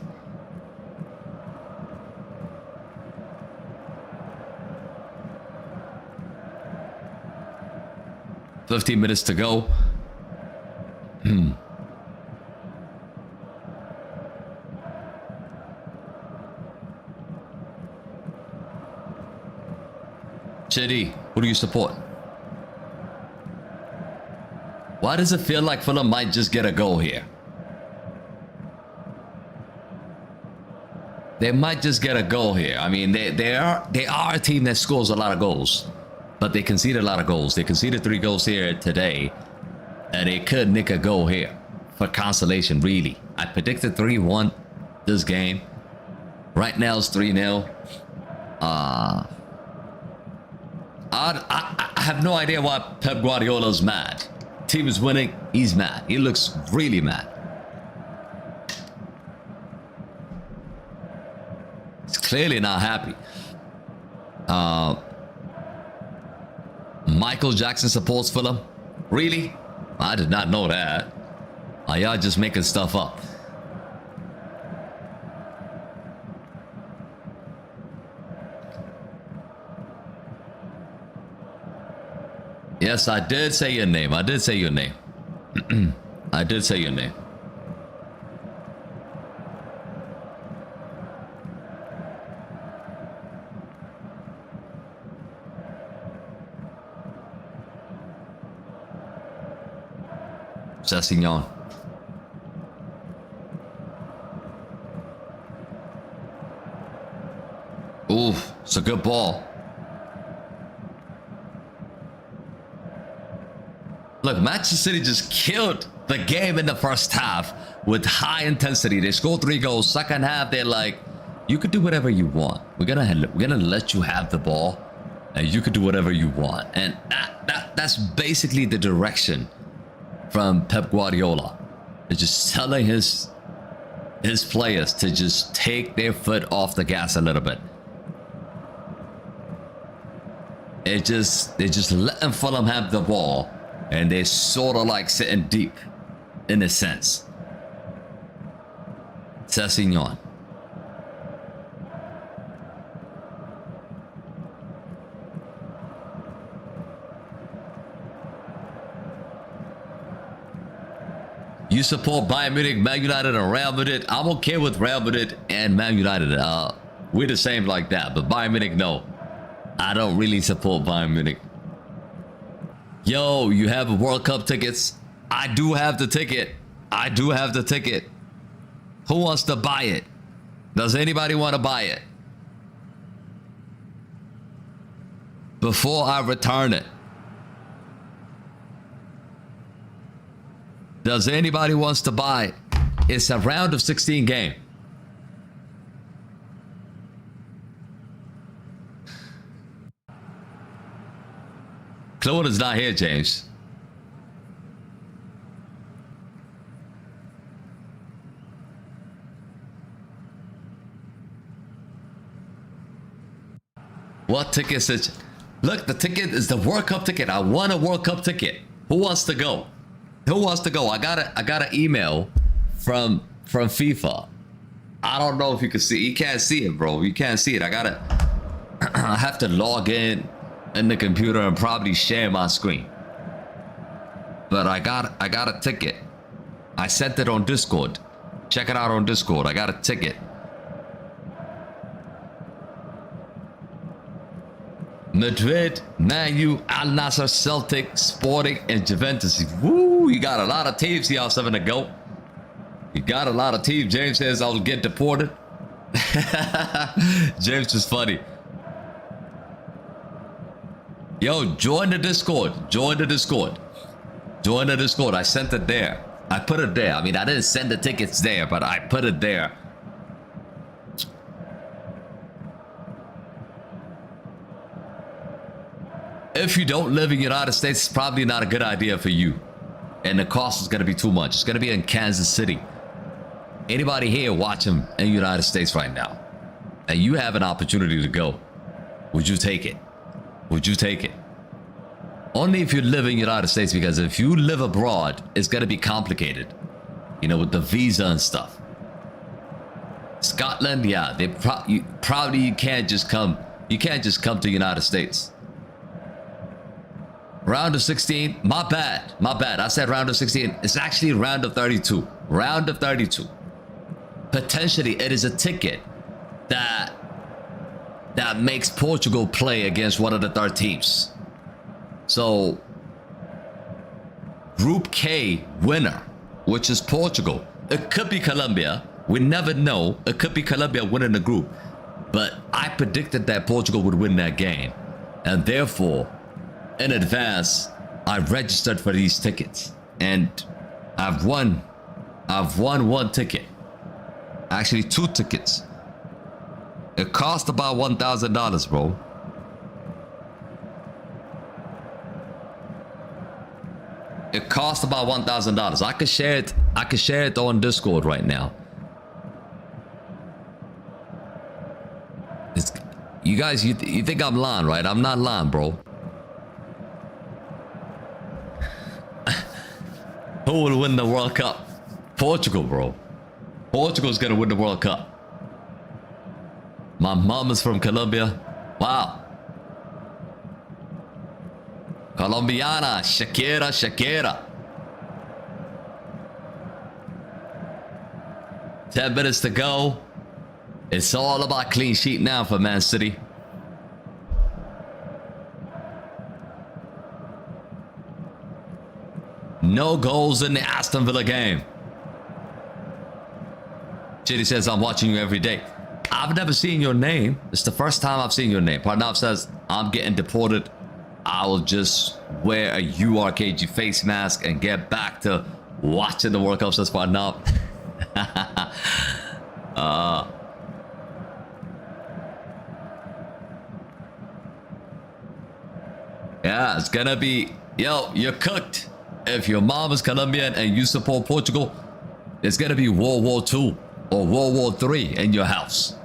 "15 minutes to go." Jîty, who do you support? Why does it feel like Fulham might just get a goal here? They might just get a goal here. I mean, they are a team that scores a lot of goals, but they conceded a lot of goals. They conceded 3 goals here today, and they could nick a goal here for consolation, really. I predicted 3-1 this game. Right now it's 3-0. I have no idea why Pep Guardiola's mad. Team is winning, he's mad. He looks really mad. He's clearly not happy. Michael Jackson supports Fulham? Really? I did not know that. Are y'all just making stuff up? Yes, I did say your name. I did say your name. I did say your name. Sessignon. Oof, it's a good ball. Look, Manchester City just killed the game in the first half with high intensity. They scored 3 goals. Second half, they're like, you could do whatever you want. We're gonna let you have the ball, and you could do whatever you want. And that's basically the direction from Pep Guardiola. They're just telling his players to just take their foot off the gas a little bit. They're just letting Fulham have the ball. And they're sort of like sitting deep, in a sense. Sessignon. You support Bayern Munich, Man United, and Real Madrid. I'm okay with Real Madrid and Man United. We're the same like that. But Bayern Munich, no. I don't really support Bayern Munich. Yo, you have World Cup tickets? I do have the ticket. I do have the ticket. Who wants to buy it? Does anybody want to buy it? Before I return it. Does anybody wants to buy it? It's a round of 16 game. Claude is not here, James. What ticket is it? Look, the ticket is the World Cup ticket. I want a World Cup ticket. Who wants to go? Who wants to go? I got an email from FIFA. I don't know if you can see. You can't see it, bro. You can't see it. I have to log in the computer and probably share my screen. But I got a ticket. I sent it on Discord. Check it out on Discord. I got a ticket. Madrid, Man U, Al Nassr, Celtic, Sporting, and Juventus. Woo! You got a lot of teams here, 7 to go. You got a lot of teams. James says I'll get deported. James is funny. Yo, join the Discord. Join the Discord. Join the Discord. I sent it there. I put it there. I mean, I didn't send the tickets there, but I put it there. if you don't live in the United States, it's probably not a good idea for you. And the cost is going to be too much. It's going to be in Kansas City. Anybody here watching in the United States right now, and you have an opportunity to go, would you take it? Would you take it? Only if you live in the United States, because if you live abroad, it's going to be complicated. You know, with the visa and stuff. Scotland, yeah, they probably you can't just come. You can't just come to the United States. Round of 16, my bad. I said round of 16. It's actually round of 32. Round of 32. Potentially, it is a ticket that makes Portugal play against one of the third teams. So, Group K winner, which is Portugal. It could be Colombia. We never know. It could be Colombia winning the group. But I predicted that Portugal would win that game. And therefore, in advance, I registered for these tickets. And I've won one ticket. Actually, 2 tickets. It cost about $1,000, bro. It cost about $1,000. I could share it. I could share it on Discord right now. You guys, you think I'm lying, right? I'm not lying, bro. Who will win the World Cup? Portugal, bro. Portugal's gonna win the World Cup. My mom is from Colombia. Wow. Colombiana, Shakira. 10 minutes to go. It's all about clean sheet now for Man City. No goals in the Aston Villa game. Chitty says, I'm watching you every day. I've never seen your name. It's the first time I've seen your name. Parnav says, I'm getting deported. I will just wear a URKG face mask and get back to watching the World Cup, says Parnav. Yeah, it's gonna be, yo, you're cooked. If your mom is Colombian and you support Portugal, it's gonna be World War II or World War III in your house.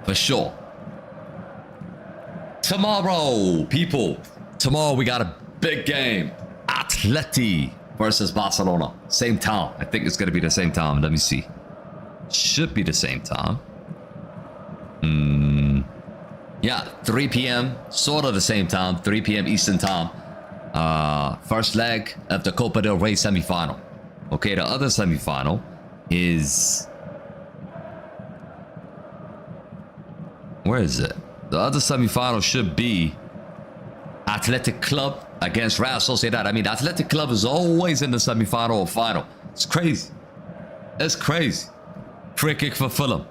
For sure. Tomorrow, people. Tomorrow we got a big game. Atleti versus Barcelona. Same time. I think it's gonna be the same time. Let me see. Should be the same time. Yeah, 3 p.m. Sort of the same time. 3 p.m. Eastern time. First leg of the Copa del Rey semi-final. Okay, the other semi-final is... Where is it? The other semi-final should be Athletic Club against Real Sociedad. I mean, Athletic Club is always in the semi-final or final. It's crazy. It's crazy. Free kick for Fulham.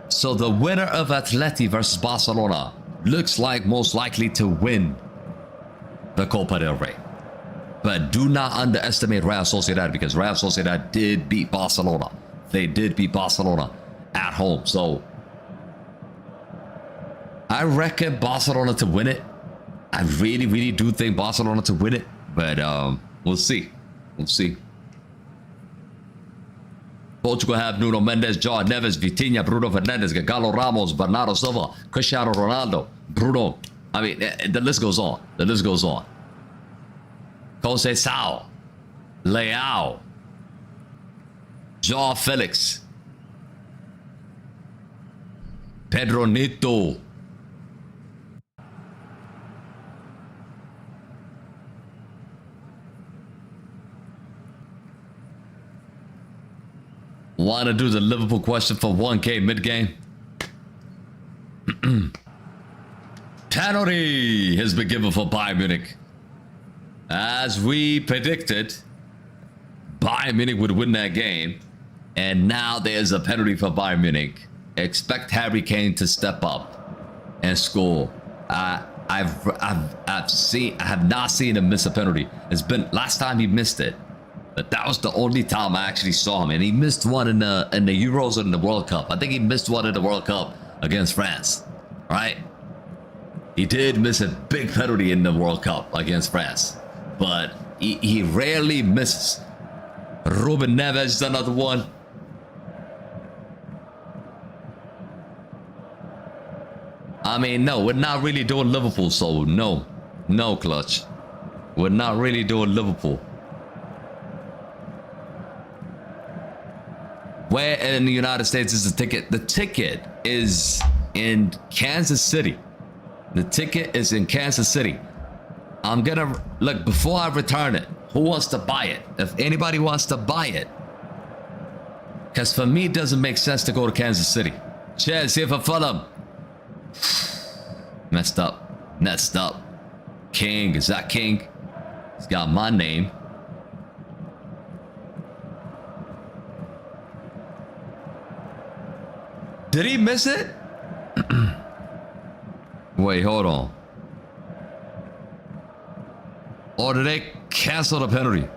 So the winner of Atleti versus Barcelona looks like most likely to win the Copa del Rey. But do not underestimate Real Sociedad, because Real Sociedad did beat Barcelona. They did beat Barcelona at home. So I reckon Barcelona to win it. I really do think Barcelona to win it. But we'll see. We'll see. Portugal have Nuno Mendes, João Neves, Vitinha, Bruno Fernandes, Galo Ramos, Bernardo Silva, Cristiano Ronaldo, Bruno. I mean, the list goes on. The list goes on. Conceição, Leao, João Felix, Pedro Neto. Want to do the Liverpool question for 1K mid-game? Penalty has been given for Bayern Munich. As we predicted, Bayern Munich would win that game. And now there's a penalty for Bayern Munich. Expect Harry Kane to step up and score. I have not seen him miss a penalty. It's been last time he missed it. But that was the only time I actually saw him, and he missed one in the Euros and the World Cup. I think he missed one in the World Cup against France, right? He did miss a big penalty in the World Cup against France, but he rarely misses. Ruben Neves is another one. I mean, no, we're not really doing Liverpool, so no, Clutch. We're not really doing Liverpool. Where in the United States is the ticket? The ticket is in Kansas City. The ticket is in Kansas City. I'm gonna look before I return it. Who wants to buy it? If anybody wants to buy it, because for me it doesn't make sense to go to Kansas City. Cheers here for Fulham. Messed up. King, is that King? He's got my name. Did he miss it? Wait, hold on. Or did they cancel the penalty?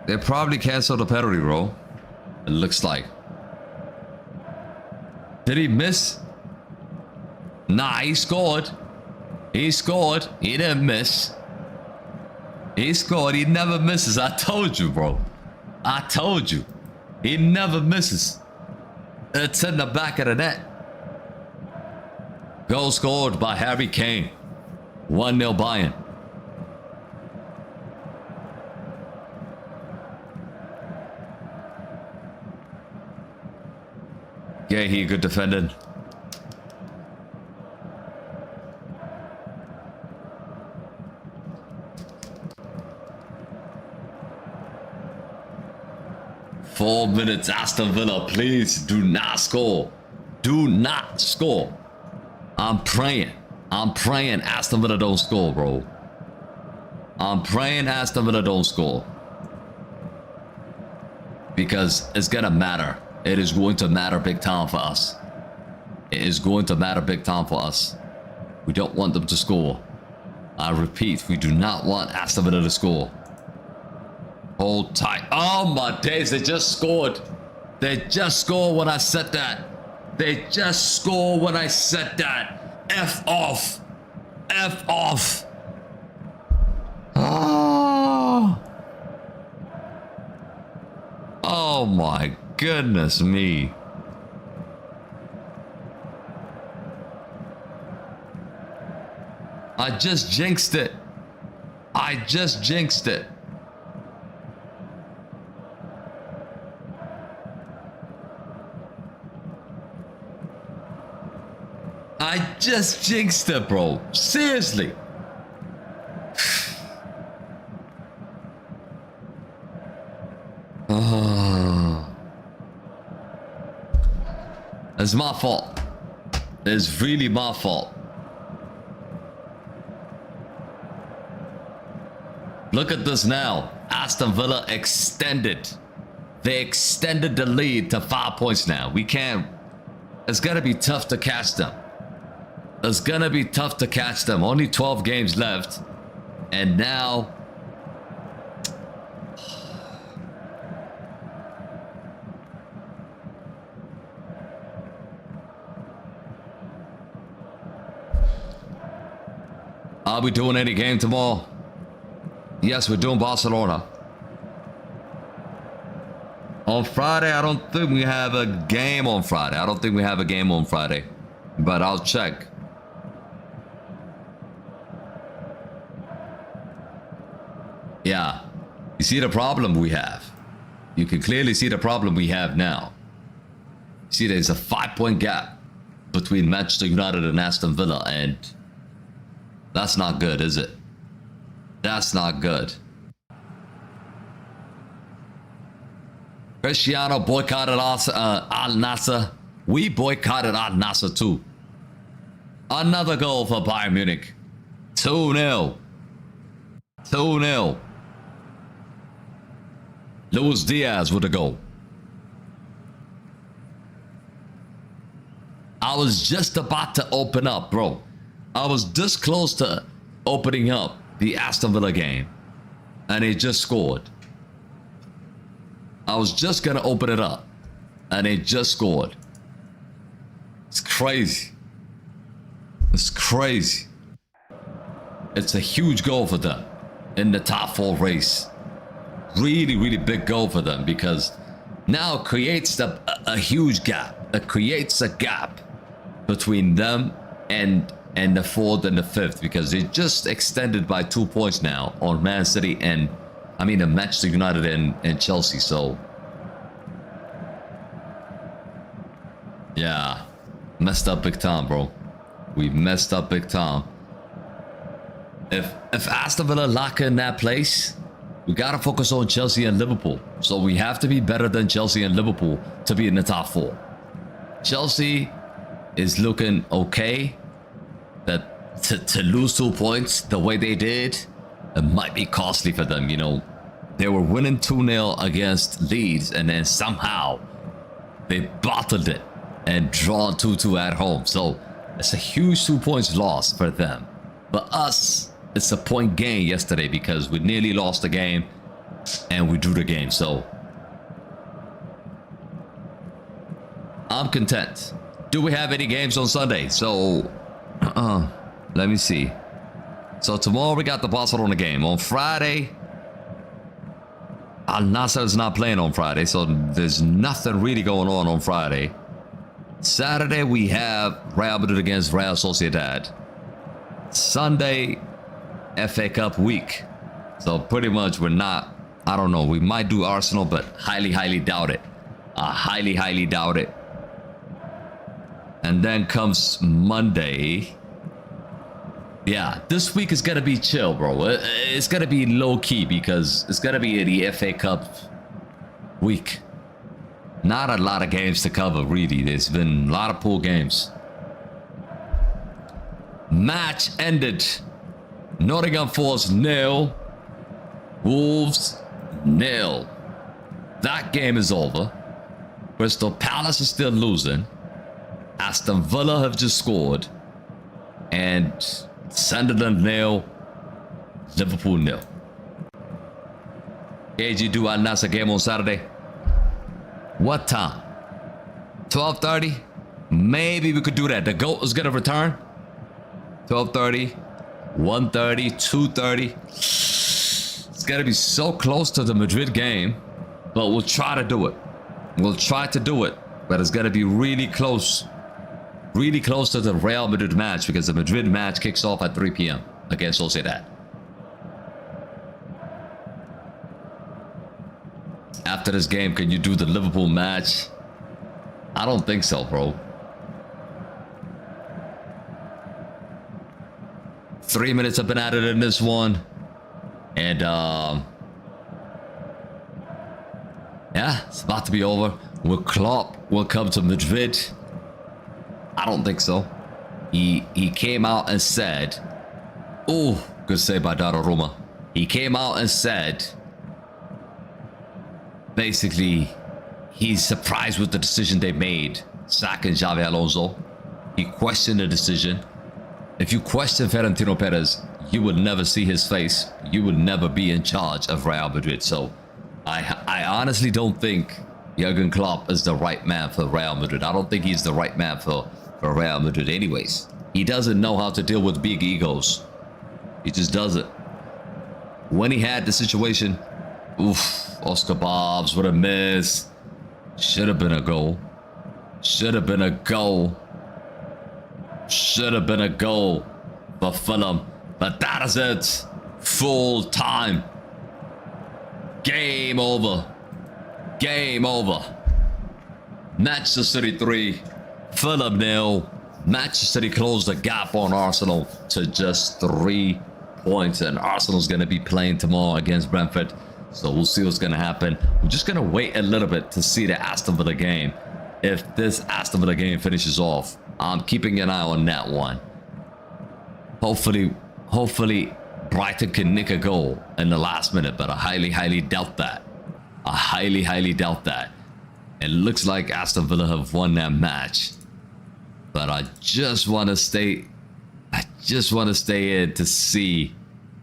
They probably canceled the penalty, bro. It looks like. Did he miss? Nah, he scored. He scored. He didn't miss. He scored. He never misses. I told you, bro. I told you. He never misses. It's in the back of the net. Goal scored by Harry Kane. 1-0 Bayern. Yeah, he good defending. Four minutes, Aston Villa, please do not score. Do not score. I'm praying Aston Villa don't score, bro. I'm praying Aston Villa don't score. Because it's gonna matter. It is going to matter big time for us. It is going to matter big time for us. We don't want them to score. I repeat, we do not want Aston Villa to score. Hold tight. Oh my days, they just scored. They just scored when I said that. They just scored when I said that. F off. F off. Oh. Oh my goodness me. I just jinxed it. I just jinxed it. I just jinxed it, bro. Seriously. It's my fault. It's really my fault. Look at this now. Aston Villa extended. They extended the lead to 5 points now. We can't. It's gonna be tough to catch them. It's gonna be tough to catch them. Only 12 games left. And now... Are we doing any game tomorrow? Yes, we're doing Barcelona. On Friday, I don't think we have a game on Friday. I don't think we have a game on Friday. But I'll check. Yeah. You see the problem we have? You can clearly see the problem we have now. See, there's a 5-point gap between Manchester United and Aston Villa, and that's not good, is it? That's not good. Cristiano boycotted Al Nassr. We boycotted Al Nassr too. Another goal for Bayern Munich. 2-0. 2-0. Luis Diaz with a goal. I was just about to open up, bro. I was this close to opening up the Aston Villa game, and they just scored. I was just gonna open it up, and they just scored. It's crazy. It's crazy. It's a huge goal for them in the top 4 race. Really, really big goal for them, because now it creates a huge gap. It creates a gap between them and the 4th and the 5th, because they just extended by 2 points now on Man City and Manchester United and Chelsea. So yeah, messed up big time, bro. We messed up big time. If Aston Villa lock in that place, we gotta focus on Chelsea and Liverpool. So we have to be better than Chelsea and Liverpool to be in the top 4. Chelsea is looking okay. That to lose 2 points the way they did, it might be costly for them. You know, they were winning 2-0 against Leeds, and then somehow they bottled it and drawn 2-2 at home. So it's a huge 2 points loss for them. For us, it's a point gain yesterday, because we nearly lost the game and we drew the game. So I'm content. Do we have any games on Sunday? So let me see. So tomorrow we got the Barcelona game. On Friday, Al Nassr is not playing on Friday, so there's nothing really going on Friday. Saturday we have Real Madrid against Real Sociedad. Sunday, FA Cup week. So pretty much we're not, I don't know, we might do Arsenal, but highly doubt it. Highly doubt it. And then comes Monday. Yeah, this week is gonna be chill, bro. It's gonna be low key, because it's gonna be the FA Cup week. Not a lot of games to cover, really. There's been a lot of pool games. Match ended. Nottingham Forest 0, Wolves 0. That game is over. Crystal Palace is still losing. Aston Villa have just scored. And Sunderland 0, Liverpool 0. KG, do Al Nassr game on Saturday? What time? 12:30? Maybe we could do that. The GOAT is gonna return. 12:30, 1:30, 2:30. It's gonna be so close to the Madrid game, but we'll try to do it. We'll try to do it, but it's gonna be really close. Really close to the Real Madrid match, because the Madrid match kicks off at 3 p.m. against Sociedad. After this game, can you do the Liverpool match? I don't think so, bro. 3 minutes have been added in this one. And yeah, it's about to be over. Will Klopp will come to Madrid? I don't think so. He came out and said, oh, good save by Donnarumma. He came out and said, basically, he's surprised with the decision they made, sacking Xavi Alonso. He questioned the decision. If you question Florentino Perez, you would never see his face. You would never be in charge of Real Madrid. So I honestly don't think Jurgen Klopp is the right man for Real Madrid. I don't think he's the right man for Real Madrid anyways. He doesn't know how to deal with big egos. He just doesn't. When he had the situation, oof, Oscar Bobs, what a miss. Should have been a goal. Should have been a goal. Should have been a goal for Fulham. But that is it. Full time. Game over. Game over. Manchester City 3, Fulham 0. Manchester City closed the gap on Arsenal to just 3 points. And Arsenal's going to be playing tomorrow against Brentford. So we'll see what's going to happen. We're just going to wait a little bit to see the Aston Villa game. If this Aston Villa game finishes off, I'm keeping an eye on that one. Hopefully Brighton can nick a goal in the last minute, but I highly doubt that. I highly doubt that. It looks like Aston Villa have won that match. But I just want to stay in to see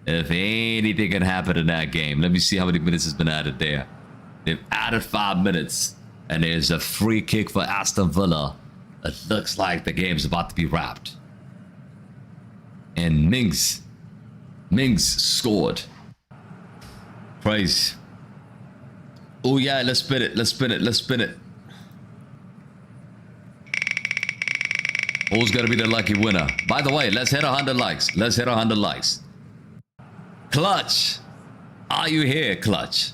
If anything can happen in that game. Let me see how many minutes has been added there. They've added 5 minutes. And there's a free kick for Aston Villa. It looks like the game's about to be wrapped. And Mings scored. Praise. Oh yeah, let's spin it. Let's spin it. Let's spin it. Who's gonna be the lucky winner? By the way, let's hit 100 likes. Let's hit 100 likes. Clutch. Are you here, Clutch?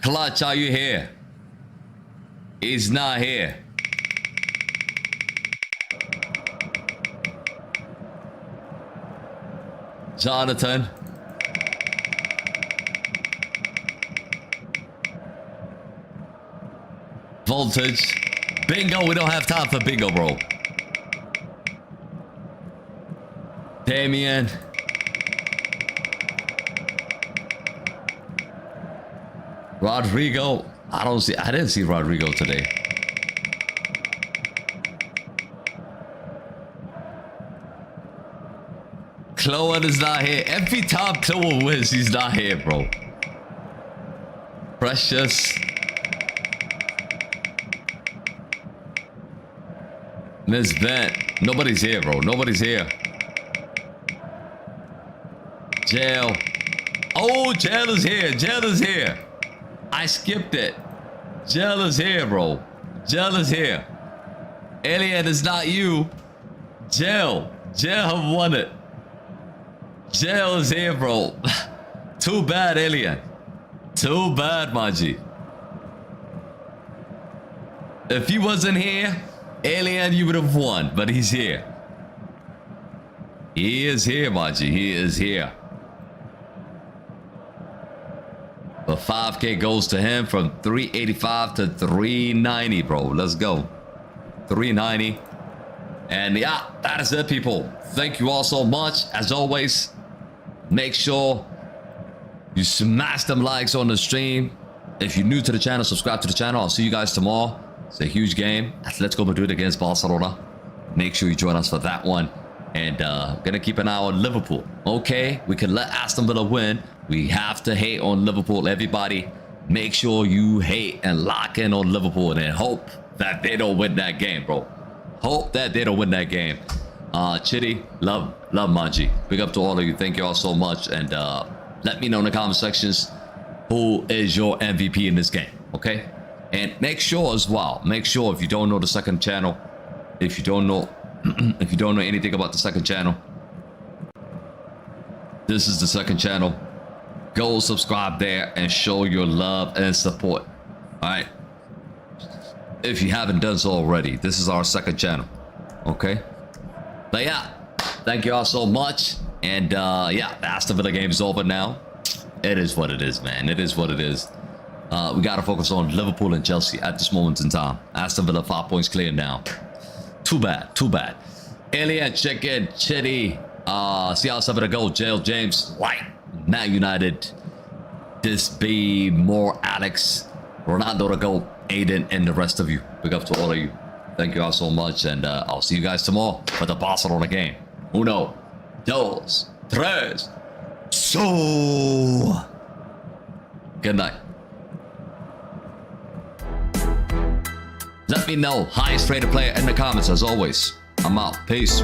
Clutch, are you here? He's not here. Jonathan. Voltage. Bingo, we don't have time for bingo, bro. Damien. Rodrigo. I didn't see Rodrigo today. Chloe is not here. Every time Chloe wins, he's not here, bro. Precious. Miss Bent. Nobody's here, bro. Nobody's here. Jail. Oh, Jail is here. Jail is here. I skipped it. Jail is here, bro. Jail is here. Alien is not you. Jail. Jail have won it. Jail is here, bro. Too bad, Alien. Too bad, Maji. If he wasn't here, Alien, you would have won, but he's here. He is here, Maji. He is here. The 5K goes to him from 385 to 390, bro. Let's go. 390. And yeah, that is it, people. Thank you all so much. As always, make sure you smash them likes on the stream. If you're new to the channel, subscribe to the channel. I'll see you guys tomorrow. It's a huge game. Let's go Madrid against Barcelona. Make sure you join us for that one. And gonna keep an eye on Liverpool. Okay, we can let Aston Villa win. We have to hate on Liverpool. Everybody, make sure you hate and lock in on Liverpool and hope that they don't win that game, bro. Hope that they don't win that game. Chitty, love Manji. Big up to all of you. Thank you all so much. And let me know in the comment sections who is your MVP in this game. Okay, and make sure as well. Make sure if you don't know the second channel, if you don't know anything about the second channel, this is the second channel. Go subscribe there and show your love and support. All right, if you haven't done so already, this is our second channel. Okay, but yeah, thank you all so much. And yeah, the Aston Villa game is over now. It is what it is, man. It is what it is. We gotta focus on Liverpool and Chelsea at this moment in time. Aston Villa 5 points clear now. Too bad, too bad. Alien, Chicken, Chitty, CR7 to go, Jail, James, White, Man United, This Be More, Alex, Ronaldo to go, Aiden, and the rest of you. Big up to all of you. Thank you all so much, and I'll see you guys tomorrow for the Barcelona game. Uno, dos, tres, so. Good night. Let me know highest rated player in the comments as always. I'm out. Peace.